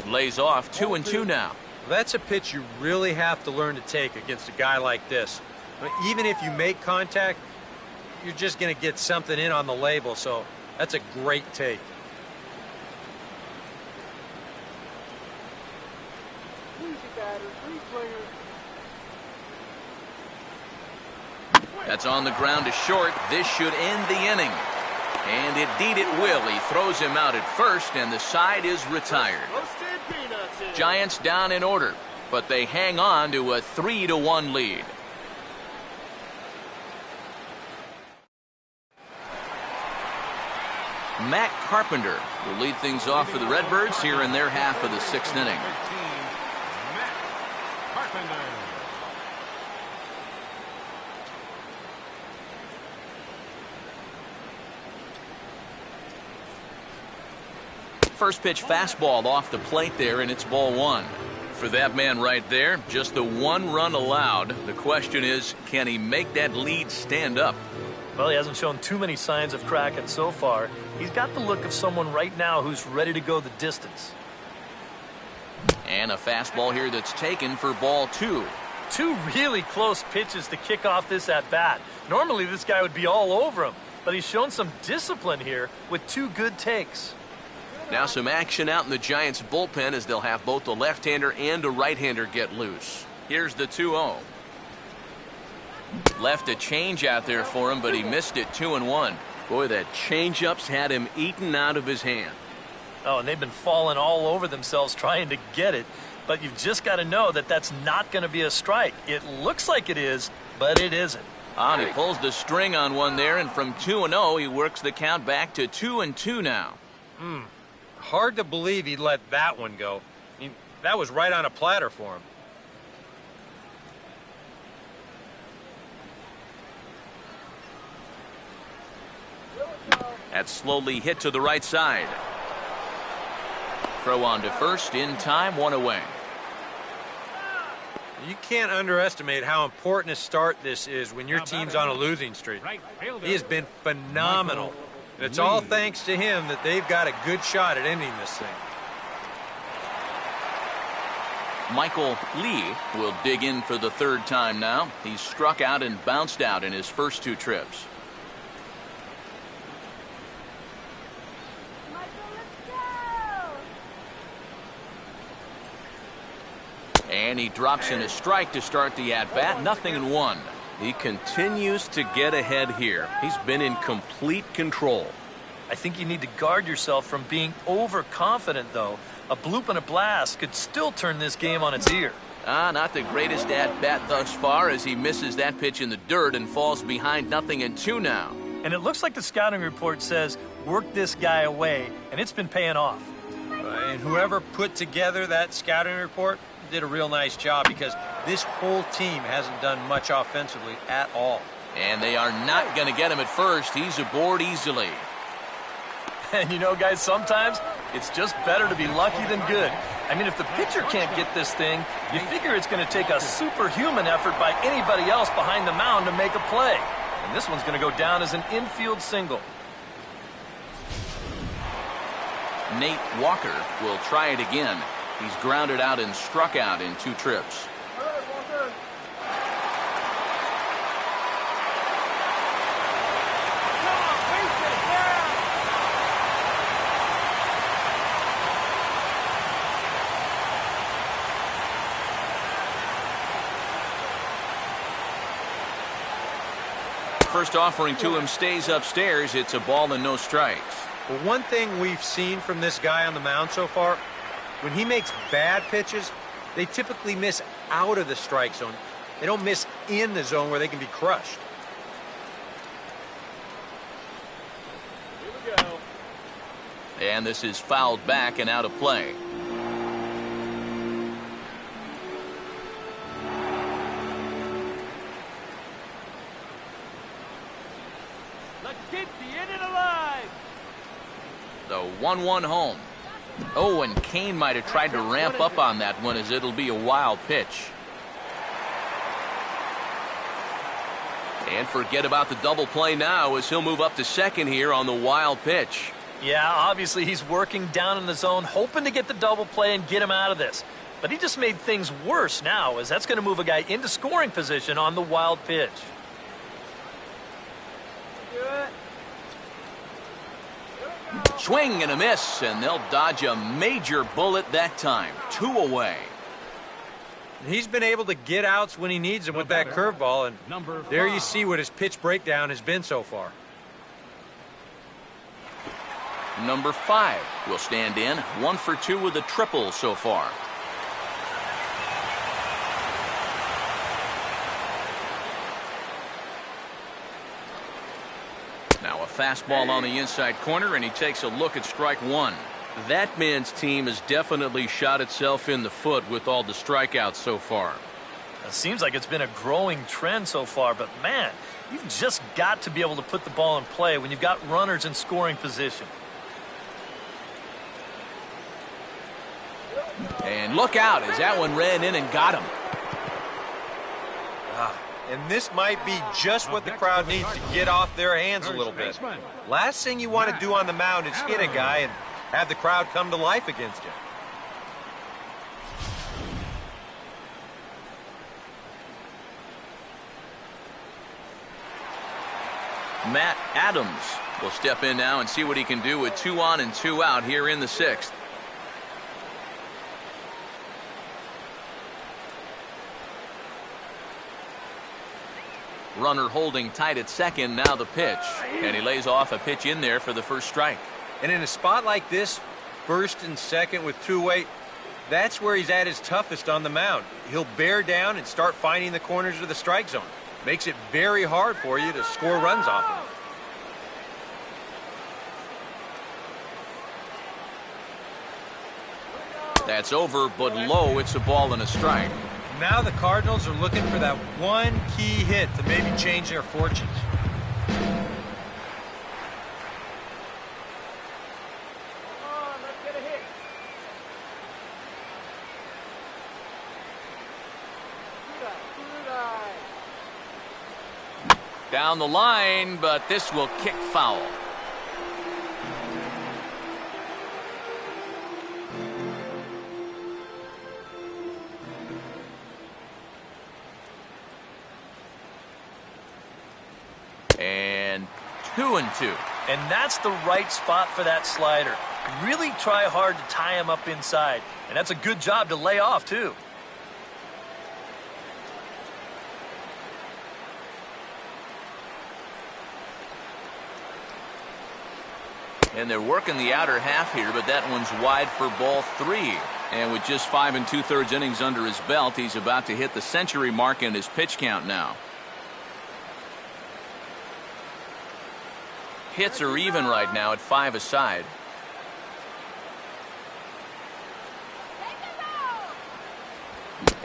Lays off 2 and 2 now. That's a pitch you really have to learn to take against a guy like this. I mean, even if you make contact, you're just going to get something in on the label, so that's a great take. Easy batter, 3 swingers. That's on the ground to short. This should end the inning. And indeed it will. He throws him out at first, and the side is retired. Roasted peanuts in. Giants down in order, but they hang on to a 3-1 lead. Matt Carpenter will lead things off for the Redbirds here in their half of the 6th inning. Matt Carpenter. First pitch fastball off the plate there, and it's ball 1. For that man right there, just the 1 run allowed. The question is, can he make that lead stand up? Well, he hasn't shown too many signs of cracking so far. He's got the look of someone right now who's ready to go the distance. And a fastball here that's taken for ball 2. 2 really close pitches to kick off this at-bat. Normally this guy would be all over him, but he's shown some discipline here with 2 good takes. Now some action out in the Giants bullpen as they'll have both a left-hander and a right-hander get loose. Here's the 2-0. Left a change out there for him, but he missed it. 2-1. Boy, that changeup's had him eaten out of his hand. Oh, and they've been falling all over themselves trying to get it, but you've just got to know that that's not going to be a strike. It looks like it is, but it isn't. And he pulls the string on one there, and from 2-0, he works the count back to 2-2 now. Hard to believe he let that one go. I mean, that was right on a platter for him. That's slowly hit to the right side. Throw on to first, in time, 1 away. You can't underestimate how important a start this is when your team's on a losing streak. He has been phenomenal. And it's all thanks to him that they've got a good shot at ending this thing. Michael Lee will dig in for the 3rd time now. He's struck out and bounced out in his first 2 trips. And he drops in a strike to start the at-bat. 0-1. He continues to get ahead here. He's been in complete control. I think you need to guard yourself from being overconfident, though. A bloop and a blast could still turn this game on its ear. Not the greatest at-bat thus far as he misses that pitch in the dirt and falls behind 0-2 now. And it looks like the scouting report says, work this guy away, and it's been paying off. And whoever put together that scouting report did a real nice job because this whole team hasn't done much offensively at all. And they are not going to get him at first. He's aboard easily. And you know, guys, sometimes it's just better to be lucky than good. I mean, if the pitcher can't get this thing, you figure it's going to take a superhuman effort by anybody else behind the mound to make a play. And this one's going to go down as an infield single. Nate Walker will try it again. He's grounded out and struck out in 2 trips. First offering to him stays upstairs. It's a ball and no strikes. Well, one thing we've seen from this guy on the mound so far, when he makes bad pitches, they typically miss out of the strike zone. They don't miss in the zone where they can be crushed. Here we go. And this is fouled back and out of play. Let's keep the inning alive. The 1-1 home. Oh, and Kane might have tried to ramp up on that one, as it'll be a wild pitch. And forget about the double play now, as he'll move up to second here on the wild pitch. Yeah, obviously he's working down in the zone, hoping to get the double play and get him out of this. But he just made things worse now, as that's going to move a guy into scoring position on the wild pitch. Swing and a miss, and they'll dodge a major bullet that time. 2 away. He's been able to get outs when he needs them with that curveball, and there you see what his pitch breakdown has been so far. Number 5 will stand in. 1 for 2 with a triple so far. Now a fastball on the inside corner, and he takes a look at strike 1. That man's team has definitely shot itself in the foot with all the strikeouts so far. It seems like it's been a growing trend so far, but man, you've just got to be able to put the ball in play when you've got runners in scoring position. And look out, as that one ran in and got him. And this might be just what the crowd needs to get off their hands a little bit. Last thing you want to do on the mound is hit a guy and have the crowd come to life against you. Matt Adams will step in now and see what he can do with 2 on and 2 out here in the 6th. Runner holding tight at second, now the pitch. And he lays off a pitch in there for the first strike. And in a spot like this, first and second with 2 away, that's where he's at his toughest on the mound. He'll bear down and start finding the corners of the strike zone. Makes it very hard for you to score runs off of him. That's over, but low. It's a ball and a strike. Now the Cardinals are looking for that one key hit to maybe change their fortunes. Come on, let's get a hit. Down the line, but this will kick foul. And 2-2. And that's the right spot for that slider. Really try hard to tie him up inside. And that's a good job to lay off, too. And they're working the outer half here, but that one's wide for ball 3. And with just 5 2/3 innings under his belt, he's about to hit the century mark in his pitch count now. Hits are even right now at 5 aside.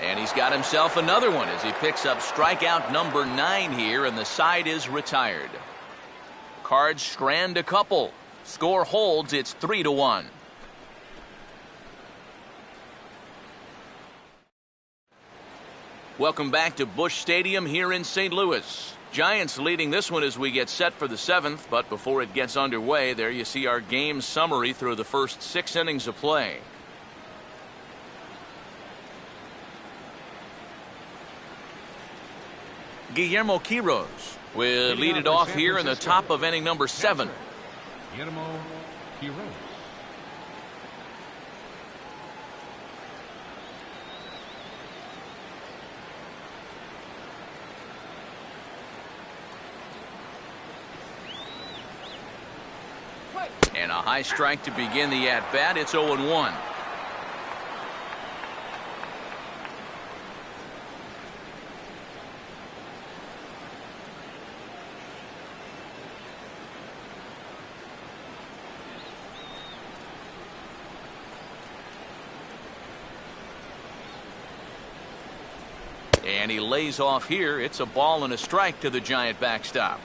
And he's got himself another one as he picks up strikeout number 9 here, and the side is retired. Cards strand a couple. Score holds. It's 3-1. Welcome back to Busch Stadium here in St. Louis. Giants leading this one as we get set for the 7th, but before it gets underway, there you see our game summary through the first 6 innings of play. Guillermo Quiroz will lead it off here in the top of inning number 7. Guillermo Quiroz. And a high strike to begin the at-bat. It's 0-1. And he lays off here. It's a ball and a strike to the Giant backstop.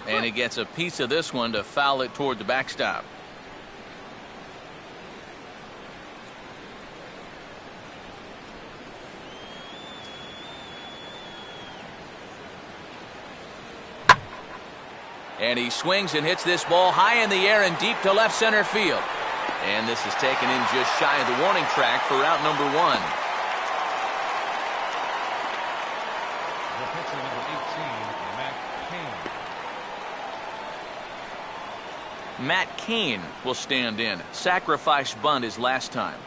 And he gets a piece of this one to foul it toward the backstop. And he swings and hits this ball high in the air and deep to left center field. And this is taken in just shy of the warning track for out number 1. The pitcher number 18, Matt Cain. Matt Cain will stand in. Sacrifice bunt his last time.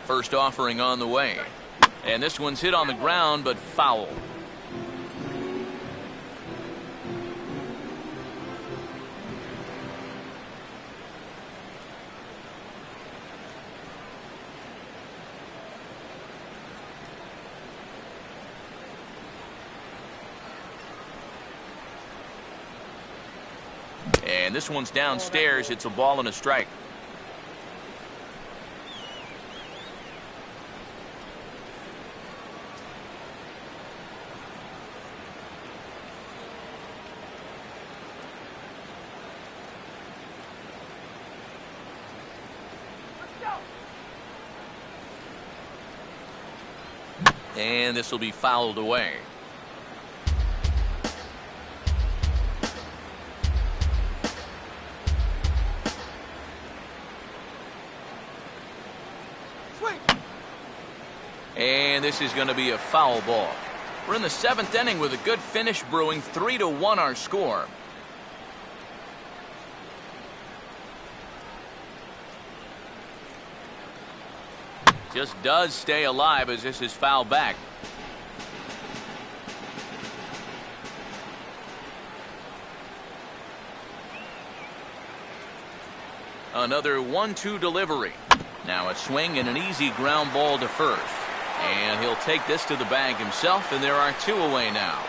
First offering on the way. And this one's hit on the ground, but foul. And this one's downstairs. It's a ball and a strike. And this will be fouled away. Swing. And this is going to be a foul ball. We're in the 7th inning with a good finish brewing. 3-1 our score. Just does stay alive as this is fouled back. Another 1-2 delivery. Now a swing and an easy ground ball to first. And he'll take this to the bag himself, and there are 2 away now.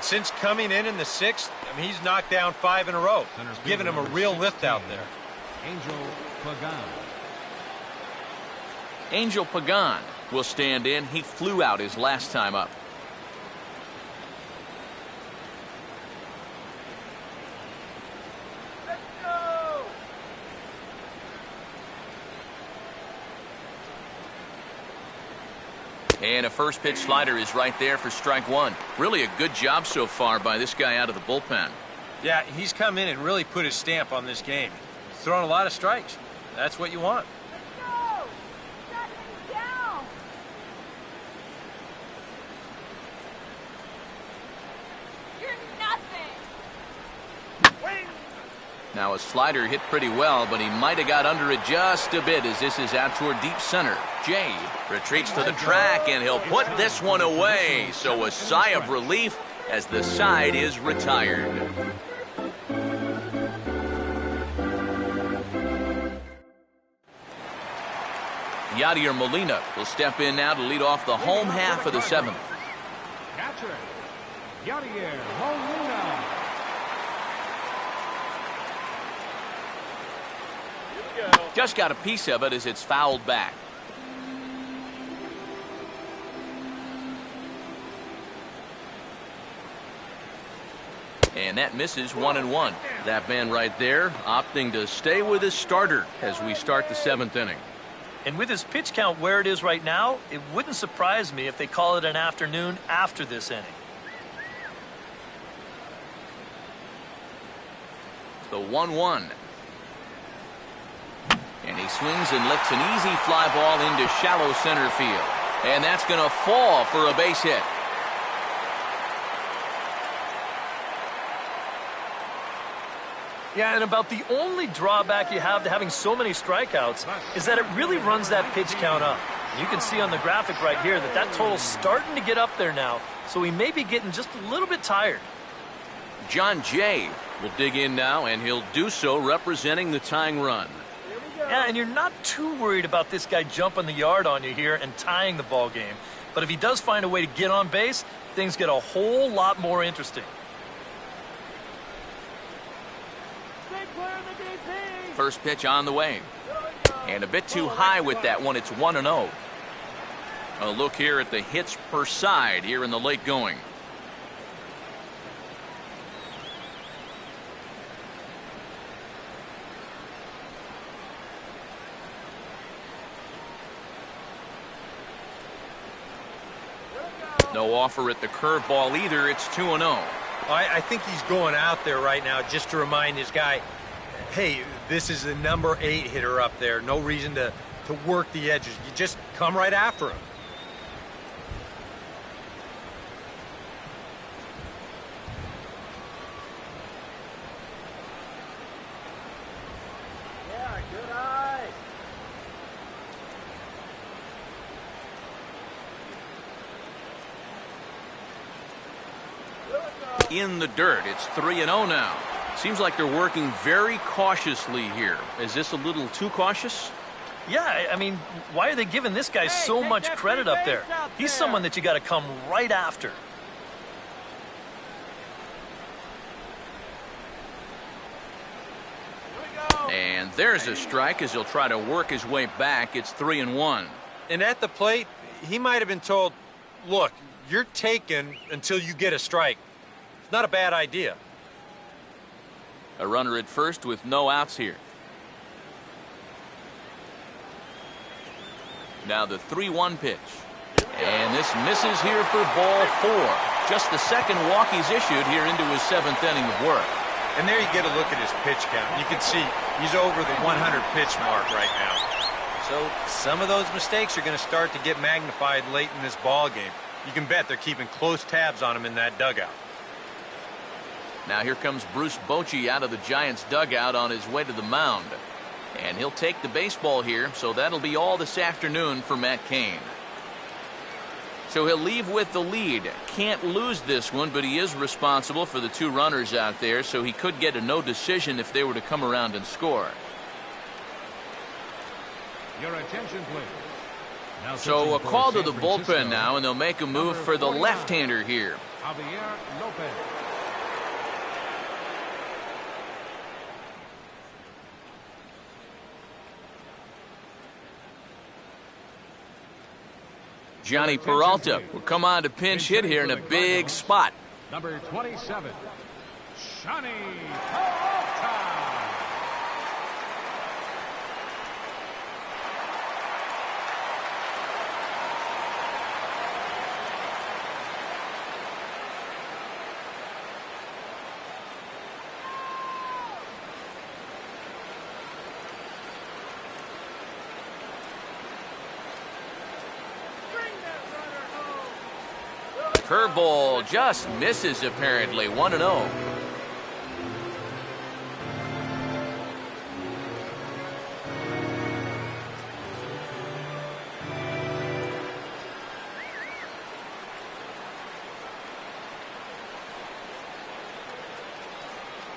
Since coming in the 6th, I mean, he's knocked down 5 in a row, giving him a real lift out there. Angel Pagan. Angel Pagan will stand in. He flew out his last time up. Let's go! And a first pitch slider is right there for strike 1. Really a good job so far by this guy out of the bullpen. Yeah, he's come in and really put his stamp on this game. He's thrown a lot of strikes. That's what you want. Let's go! Shut him down! You're nothing! Now a slider hit pretty well, but he might have got under it just a bit as this is out toward deep center. Jay retreats to the track, and he'll put this one away. So a sigh of relief as the side is retired. Yadier Molina will step in now to lead off the home half of the 7th. Catcher, Yadier Molina. Just got a piece of it as it's fouled back. And that misses 1-1. That man right there opting to stay with his starter as we start the 7th inning. And with his pitch count where it is right now, it wouldn't surprise me if they call it an afternoon after this inning. The 1-1. And he swings and lifts an easy fly ball into shallow center field. And that's going to fall for a base hit. Yeah, and about the only drawback you have to having so many strikeouts is that it really runs that pitch count up. You can see on the graphic right here that that total's starting to get up there now, so he may be getting just a little bit tired. John Jay will dig in now, and he'll do so representing the tying run. Yeah, and you're not too worried about this guy jumping the yard on you here and tying the ball game. But if he does find a way to get on base, things get a whole lot more interesting. First pitch on the way. And a bit too high with that one. It's 1-0. A look here at the hits per side here in the late going. No offer at the curveball either. It's 2-0. I think he's going out there right now just to remind his guy, hey, this is the number 8 hitter up there. No reason to work the edges. You just come right after him. Yeah, good eye. In the dirt. It's 3-0 now. Seems like they're working very cautiously here. Is this a little too cautious? Yeah, I mean, why are they giving this guy so much credit up there? He's someone that you got to come right after. And there's a strike as he'll try to work his way back. It's 3-1. And at the plate, he might have been told, look, you're taken until you get a strike. It's not a bad idea. A runner at first with no outs here. Now the 3-1 pitch. And this misses here for ball 4. Just the second walk he's issued here into his 7th inning of work. And there you get a look at his pitch count. You can see he's over the 100 pitch mark right now. So some of those mistakes are going to start to get magnified late in this ball game. You can bet they're keeping close tabs on him in that dugout. Now here comes Bruce Bochy out of the Giants dugout on his way to the mound. And he'll take the baseball here, so that'll be all this afternoon for Matt Cain. So he'll leave with the lead. Can't lose this one, but he is responsible for the 2 runners out there, so he could get a no decision if they were to come around and score. Your attention, please. Now So a pitching for call to San the Francisco, bullpen now, and they'll make a move number for the 49, left-hander here. Javier Lopez. Johnny Peralta will come on to pinch hit here in a big spot. Number 27, Johnny Peralta. Curveball just misses apparently. 1-0.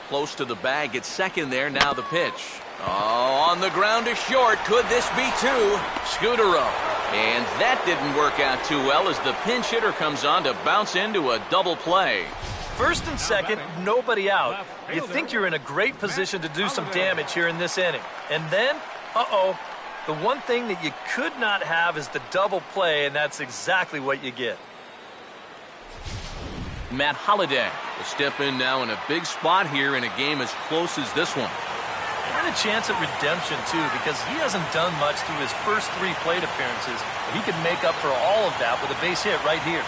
close to the bag at second there. Now the pitch. Oh, on the ground to short. Could this be two? SCUTARO. And that didn't work out too well as the pinch hitter comes on to bounce into a double play. First and second, nobody out. You think you're in a great position to do some damage here in this inning. And then, the one thing that you could not have is the double play, and that's exactly what you get. Matt Holliday will step in now in a big spot here in a game as close as this one. And a chance at redemption, too, because he hasn't done much through his first 3 plate appearances. But he could make up for all of that with a base hit right here.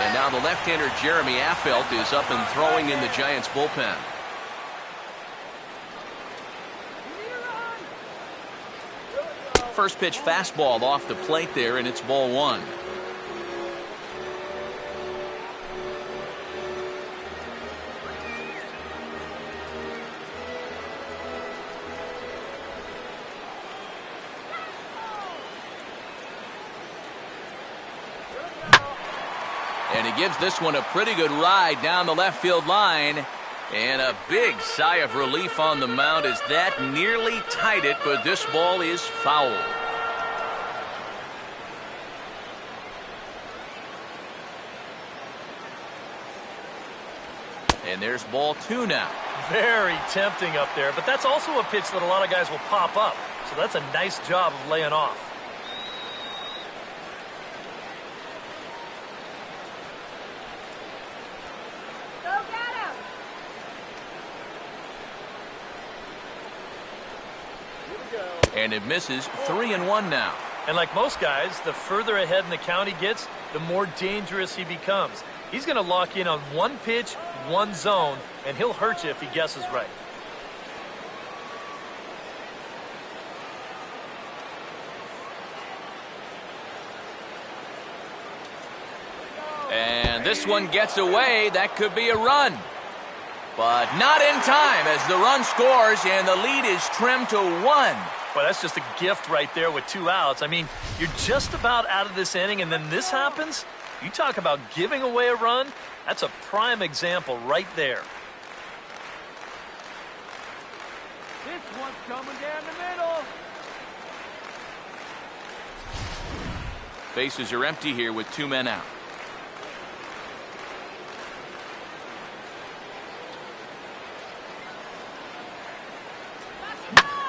And now the left-hander Jeremy Affeldt is up and throwing in the Giants bullpen. First pitch fastball off the plate there, and it's ball 1. And he gives this one a pretty good ride down the left field line. And a big sigh of relief on the mound as that nearly tied it, but this ball is foul. And there's ball 2 now. Very tempting up there, but that's also a pitch that a lot of guys will pop up. So that's a nice job of laying off. And it misses. 3-1 now. And like most guys, the further ahead in the count he gets, the more dangerous he becomes. He's going to lock in on one pitch, one zone, and he'll hurt you if he guesses right. And this one gets away. That could be a run. But not in time as the run scores and the lead is trimmed to 1. Well, that's just a gift right there with 2 outs. I mean, you're just about out of this inning, and then this happens? You talk about giving away a run? That's a prime example right there. This one's coming down the middle. Bases are empty here with 2 men out.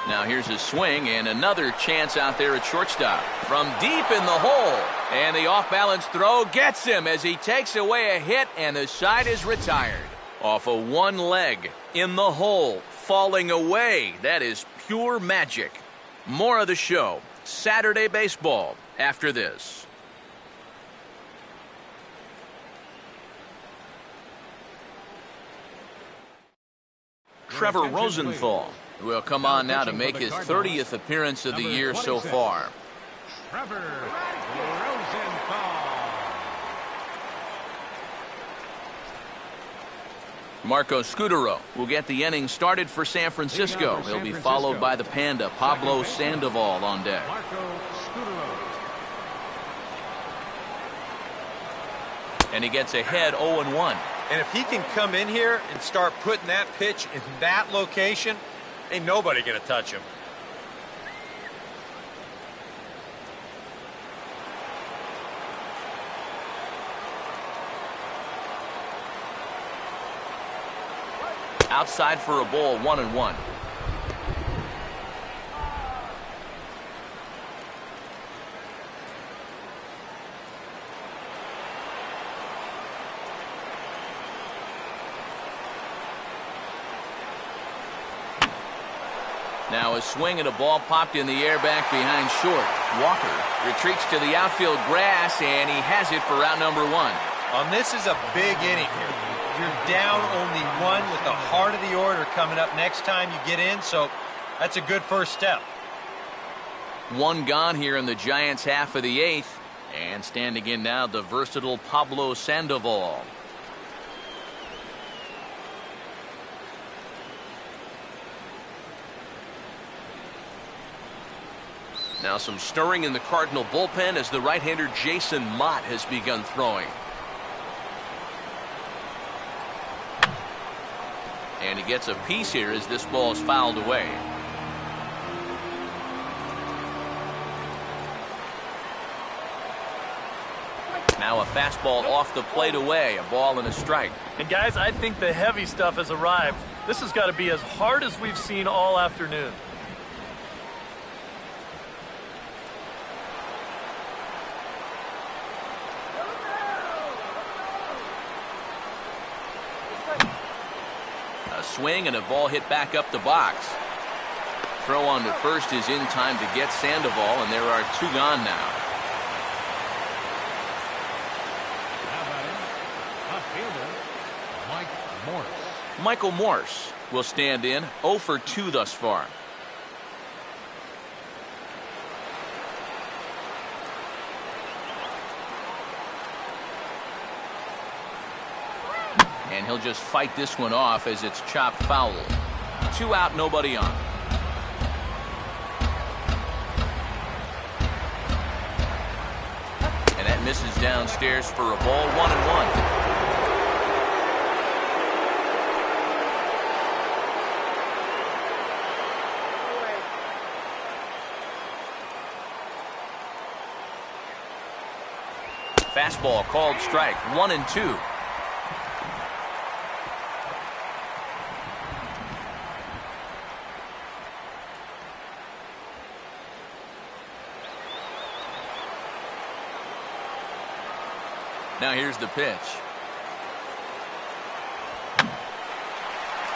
Now here's a swing and another chance out there at shortstop. From deep in the hole. And the off-balance throw gets him as he takes away a hit and the side is retired. Off of one leg. In the hole. Falling away. That is pure magic. More of the show. Saturday baseball after this. Trevor Rosenthal will come on now to make his 30th appearance of the year so far. Trevor Rosenthal. Marco SCUTARO will get the inning started for San Francisco. He'll be followed by the Panda, Pablo Sandoval on deck. Marco SCUTARO. And he gets ahead 0-1. And if he can come in here and start putting that pitch in that location, ain't nobody going to touch him. Outside for a ball, 1-1. Now a swing and a ball popped in the air back behind short. Walker retreats to the outfield grass, and he has it for out number 1. This is a big inning here. You're down only 1 with the heart of the order coming up next time you get in, so that's a good first step. 1 gone here in the Giants' half of the 8th. And standing in now, the versatile Pablo Sandoval. Now some stirring in the Cardinal bullpen as the right-hander Jason Mott has begun throwing. And he gets a piece here as this ball is fouled away. Now a fastball off the plate away, a ball and a strike. And guys, I think the heavy stuff has arrived. This has got to be as hard as we've seen all afternoon. A swing and a ball hit back up the box. Throw on to first is in time to get Sandoval, and there are two gone now. Michael Morse will stand in, 0 for 2 thus far. And he'll just fight this one off as it's chopped foul. 2 out, nobody on. And that misses downstairs for a ball, 1-1. Fastball called strike, 1-2. Now here's the pitch.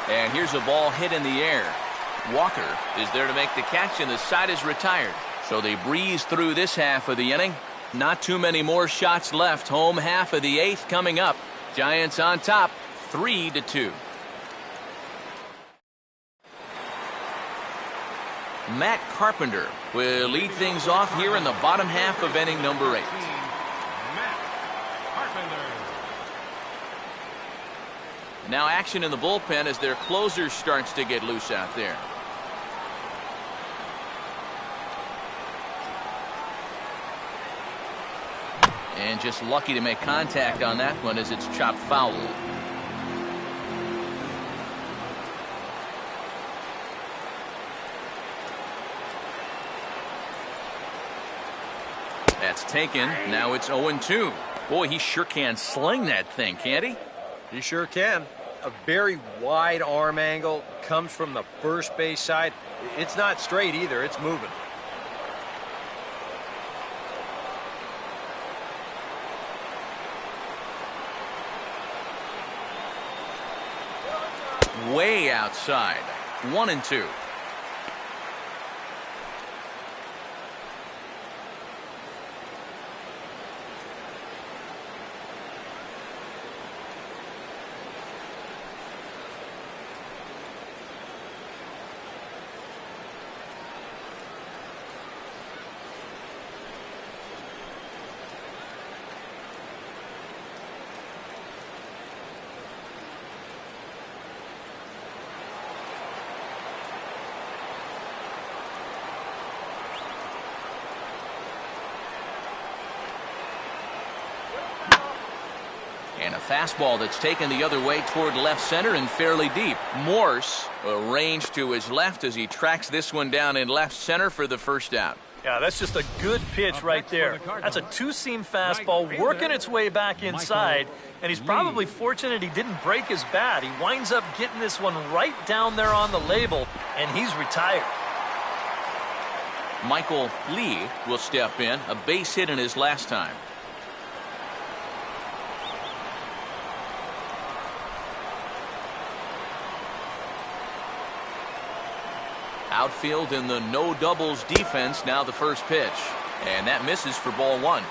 And here's a ball hit in the air. Walker is there to make the catch, and the side is retired. So they breeze through this half of the inning. Not too many more shots left. Home half of the 8th coming up. Giants on top, 3-2. Matt Carpenter will lead things off here in the bottom half of inning number 8. Now action in the bullpen as their closer starts to get loose out there. And just lucky to make contact on that one as it's chopped foul. That's taken. Now it's 0-2. Boy, he sure can sling that thing, can't he? He sure can. A very wide arm angle, comes from the first base side. It's not straight either, it's moving. Way outside. 1-2. And a fastball that's taken the other way toward left center and fairly deep. Morse arranged to his left as he tracks this one down in left center for the first out. Yeah, that's just a good pitch right there. That's a two-seam fastball working its way back inside, and he's probably fortunate he didn't break his bat. He winds up getting this one right down there on the label, and he's retired. Michael Lee will step in, a base hit in his last time. Outfield in the no doubles defense, now the first pitch. And that misses for ball 1.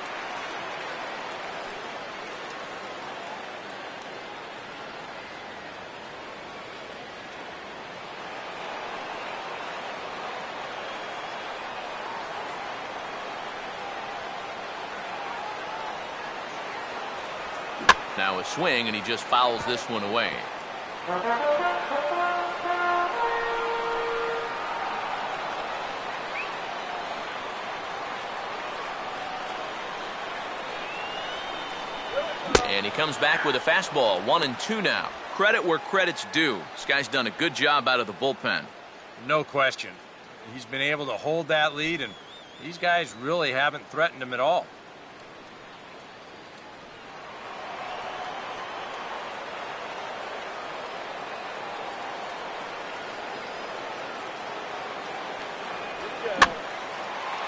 Now a swing, and he just fouls this one away. And he comes back with a fastball, 1-2 now. Credit where credit's due. This guy's done a good job out of the bullpen. No question. He's been able to hold that lead, and these guys really haven't threatened him at all.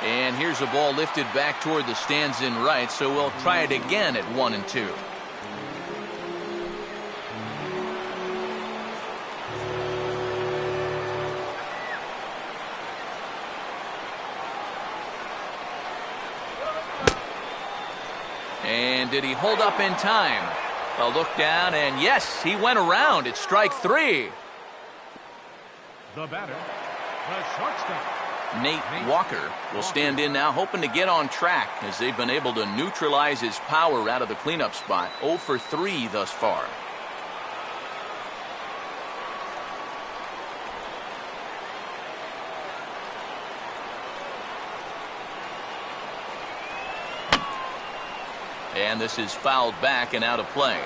And here's a ball lifted back toward the stands in right, so we'll try it again at 1-2. And did he hold up in time? A look down, and yes, he went around. It's strike 3. The batter, the shortstop. Nate Walker will stand in now, hoping to get on track as they've been able to neutralize his power out of the cleanup spot. 0 for 3 thus far. And this is fouled back and out of play.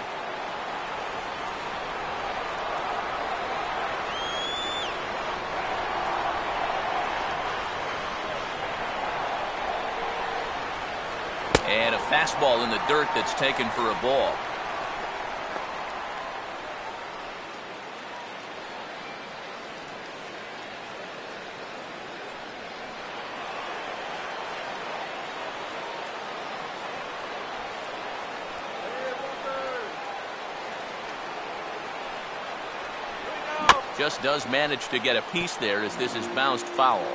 And a fastball in the dirt that's taken for a ball. Just does manage to get a piece there as this is bounced foul.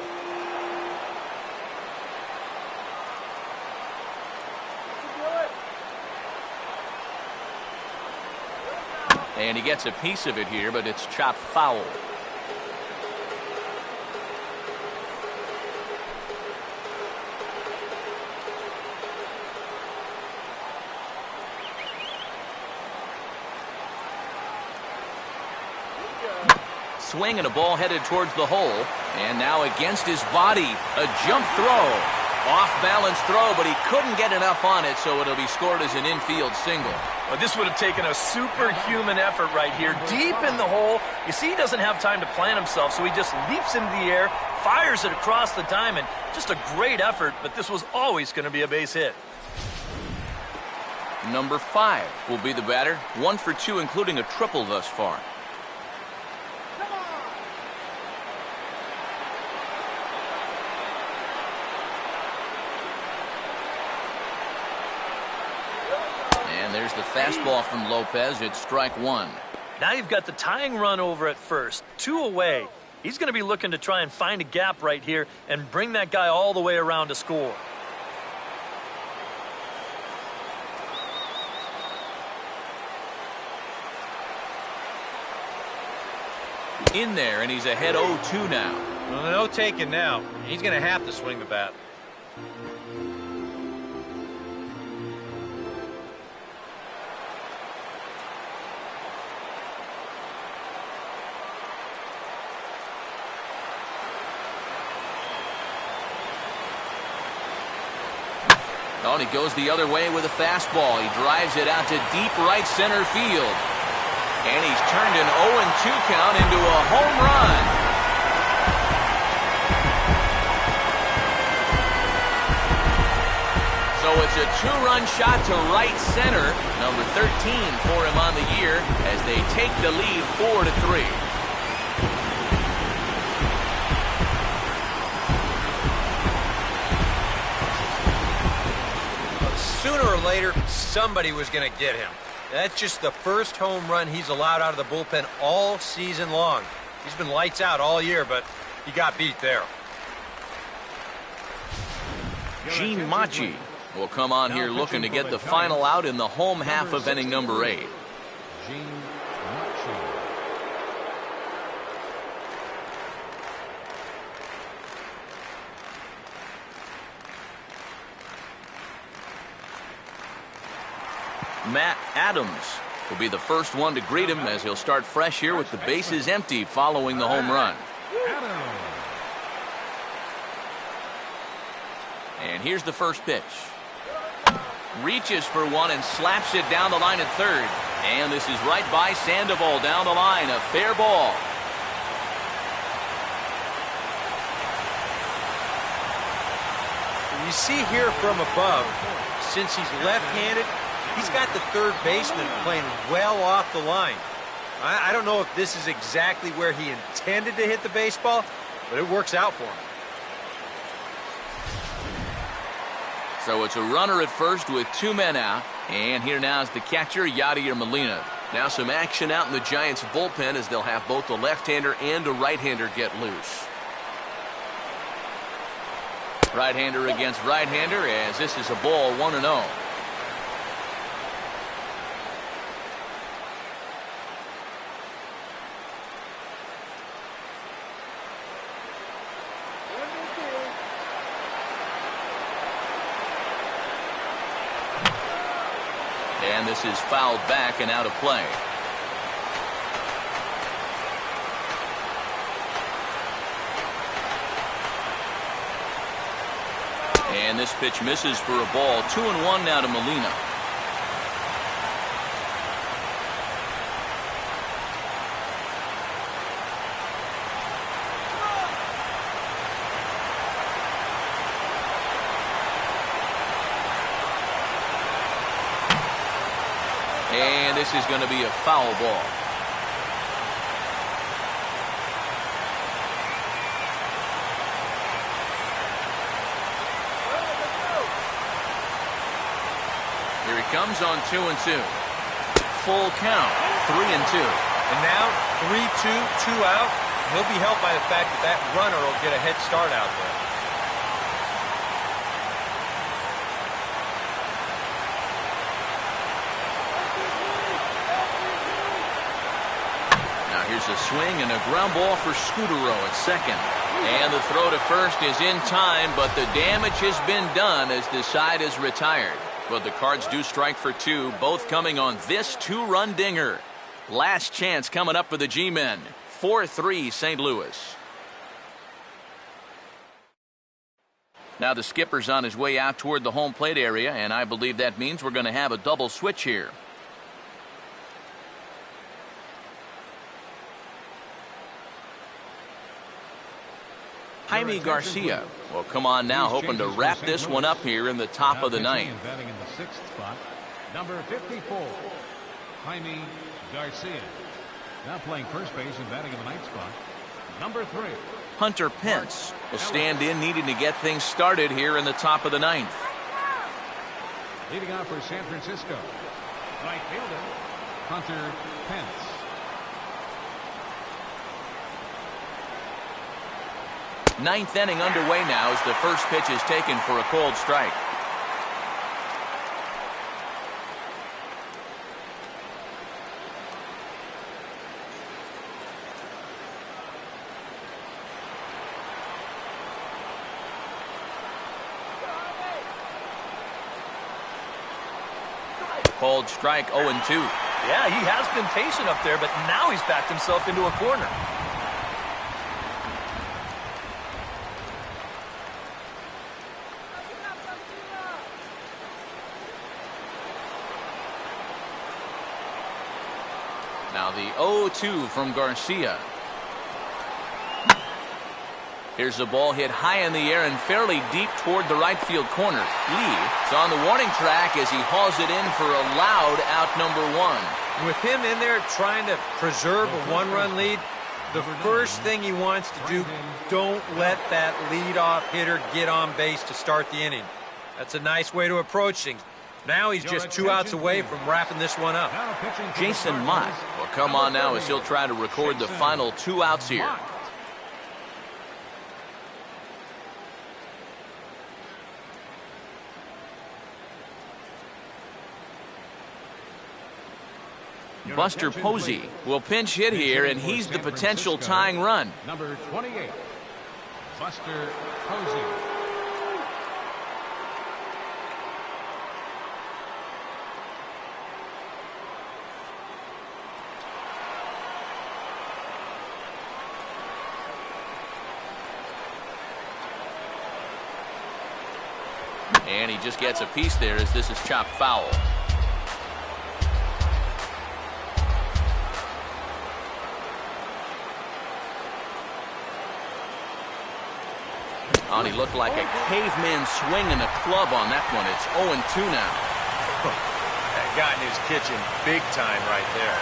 And he gets a piece of it here, but it's chopped foul. Swing and a ball headed towards the hole. And now against his body, a jump throw. Off-balance throw, but he couldn't get enough on it, so it'll be scored as an infield single. Well, this would have taken a superhuman effort right here, deep in the hole. You see, he doesn't have time to plant himself, so he just leaps into the air, fires it across the diamond. Just a great effort, but this was always going to be a base hit. Number 5 will be the batter. 1 for 2, including a triple thus far. There's the fastball from Lopez. It's strike 1. Now you've got the tying run over at first. 2 away. He's going to be looking to try and find a gap right here and bring that guy all the way around to score. In there, and he's ahead 0-2 now. Well, no taking now. He's going to have to swing the bat. Oh, and he goes the other way with a fastball. He drives it out to deep right center field. And he's turned an 0-2 count into a home run. So it's a 2-run shot to right center. Number 13 for him on the year as they take the lead 4-3. Sooner or later, somebody was going to get him. That's just the first home run he's allowed out of the bullpen all season long. He's been lights out all year, but he got beat there. Gene Machi will come on here looking to get the final out in the home half of inning number 8. Matt Adams will be the first one to greet him as he'll start fresh here with the bases empty following the home run. And here's the first pitch. reaches for one and slaps it down the line at third. And this is right by Sandoval down the line. A fair ball. You see here from above, since he's left-handed, he's got the third baseman playing well off the line. I don't know if this is exactly where he intended to hit the baseball, but it works out for him. So it's a runner at first with 2 men out. And here now is the catcher, YADIER Molina. Now some action out in the Giants' bullpen as they'll have both the left-hander and a right-hander get loose. Right-hander against right-hander as this is a ball 1-0. And this is fouled back and out of play. And this pitch misses for a ball. 2-1 now to Molina. And this is going to be a foul ball. Here he comes on 2-2. Full count, 3-2. And now 3-2, 2 out. He'll be helped by the fact that that runner will get a head start out there. Here's a swing and a ground ball for SCUTARO at second. And the throw to first is in time, but the damage has been done as the side is retired. But the Cards do strike for 2, both coming on this 2-run dinger. Last chance coming up for the G-men. 4-3 St. Louis. Now the skipper's on his way out toward the home plate area, and I believe that means we're going to have a double switch here. Jaime Garcia will come on now, hoping to wrap this one up here in the top of the ninth. Batting in the 6th spot, number 54, Jaime Garcia. Now playing first base and batting in the 9th spot, number 3. Hunter Pence will stand in, needing to get things started here in the top of the ninth. Leading off for San Francisco, right fielder, Hunter Pence. Ninth inning underway now as the first pitch is taken for a cold strike. Cold strike, 0-2. Yeah, he has been patient up there, but now he's backed himself into a corner. Now the 0-2 from Garcia. Here's the ball hit high in the air and fairly deep toward the right field corner. Lee is on the warning track as he hauls it in for a loud out number 1. With him in there trying to preserve a 1-run lead, the first thing he wants to do, don't let that leadoff hitter get on base to start the inning. That's a nice way to approach things. Now he's just 2 outs away from wrapping this one up. Jason Mott will come on now as he'll try to record the final 2 outs here. Buster Posey will pinch hit here, and he's the potential tying run. Number 28, Buster Posey. And he just gets a piece there as this is chopped foul. Oh, and he looked like a caveman swinging a club on that one. It's 0-2 now. That got in his kitchen big time right there.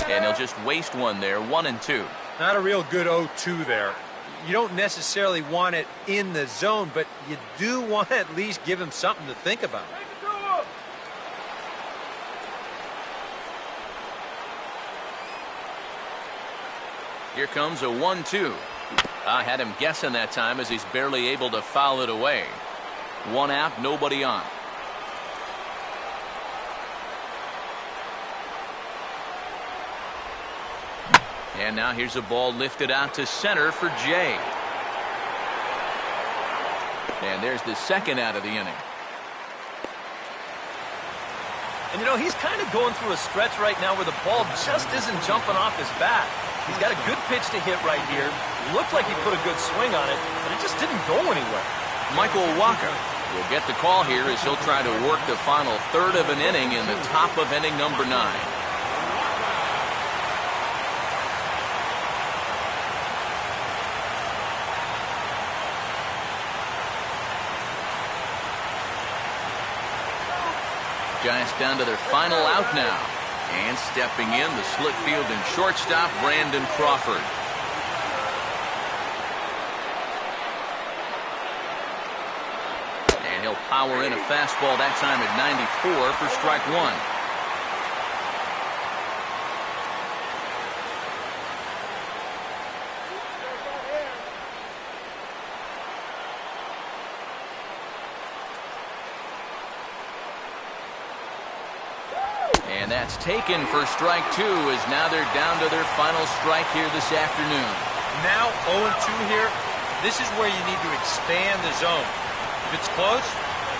And he'll just waste one there, 1-2. Not a real good 0-2 there. You don't necessarily want it in the zone, but you do want to at least give him something to think about. Here comes a 1-2. I had him guessing that time as he's barely able to foul it away. One out, nobody on. And now here's a ball lifted out to center for Jay. And there's the second out of the inning. And you know, he's kind of going through a stretch right now where the ball just isn't jumping off his bat. He's got a good pitch to hit right here. Looked like he put a good swing on it, but it just didn't go anywhere. Michael Wacha will get the call here as he'll try to work the final third of an inning in the top of inning number 9. Giants down to their final out now. And stepping in, the split field and shortstop, Brandon Crawford. And he'll power in a fastball that time at 94 for strike 1. And that's taken for strike 2 as now they're down to their final strike here this afternoon. Now 0-2 here. This is where you need to expand the zone. If it's close,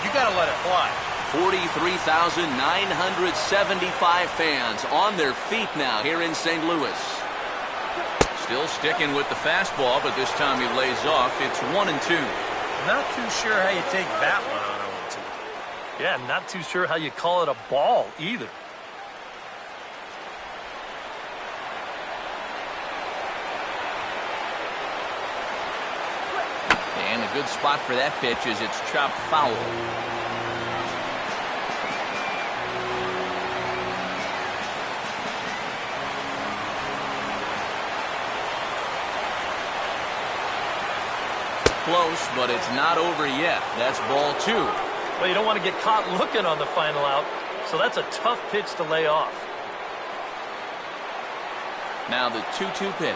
you got to let it fly. 43,975 fans on their feet now here in St. Louis. Still sticking with the fastball, but this time he lays off. It's 1-2. Not too sure how you take that one on 0-2. Yeah, not too sure how you call it a ball either. And a good spot for that pitch as it's chopped foul. Close, but it's not over yet. That's ball 2. Well, you don't want to get caught looking on the final out, so that's a tough pitch to lay off. Now the 2-2 pitch.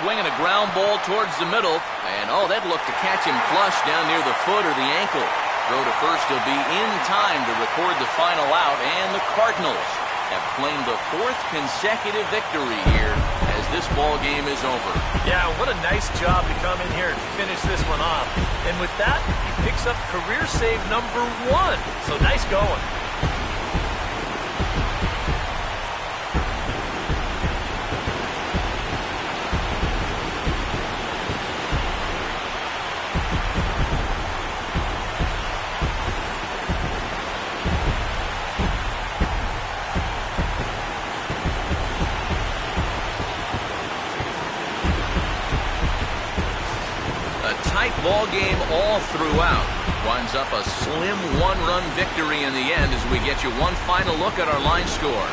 Swinging a ground ball towards the middle, and oh, that looked to catch him flush down near the foot or the ankle. Throw to first will be in time to record the final out, and the Cardinals have claimed the 4th consecutive victory here as this ball game is over. Yeah, what a nice job to come in here and finish this one off. And with that, he picks up career save number 1. So nice going. Ball game all throughout. Winds up a slim 1-run victory in the end as we get you one final look at our line score.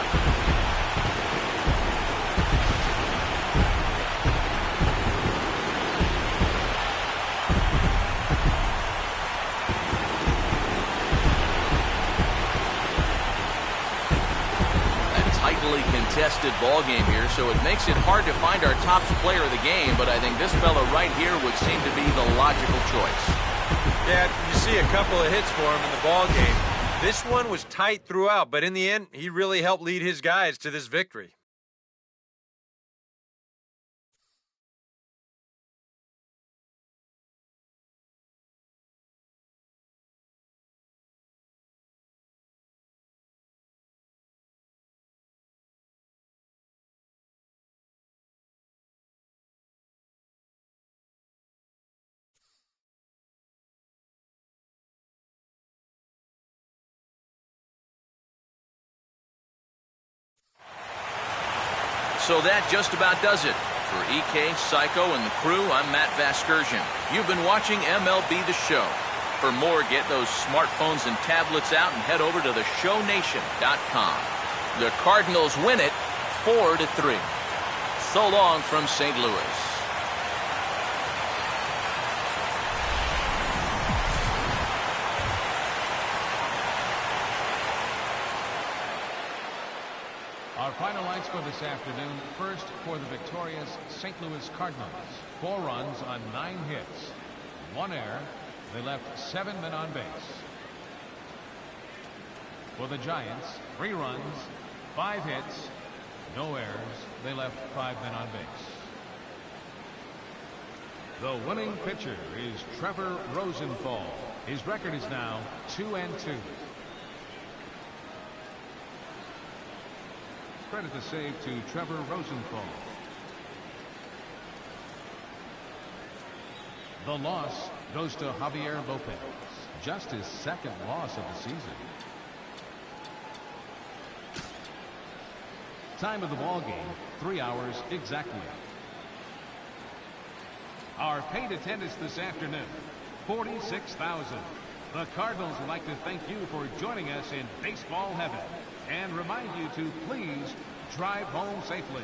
Contested ball game here, so it makes it hard to find our top player of the game, but I think this fella right here would seem to be the logical choice. Yeah, you see a couple of hits for him in the ball game. This one was tight throughout, but in the end, he really helped lead his guys to this victory. So that just about does it. For EK, Psycho, and the crew, I'm Matt Vasgersian. You've been watching MLB The Show. For more, get those smartphones and tablets out and head over to theshownation.com. The Cardinals win it 4-3. So long from St. Louis. Our final lights for this afternoon. First, for the victorious St. Louis Cardinals. 4 runs on 9 hits. 1 error. They left 7 men on base. For the Giants, 3 runs, 5 hits, no errors. They left 5 men on base. The winning pitcher is Trevor Rosenthal. His record is now 2-2. Credit the save to Trevor Rosenthal. The loss goes to Javier Lopez. Just his 2nd loss of the season. Time of the ball game, 3 hours exactly. Our paid attendance this afternoon, 46,000. The Cardinals would like to thank you for joining us in baseball heaven and remind you to please drive home safely.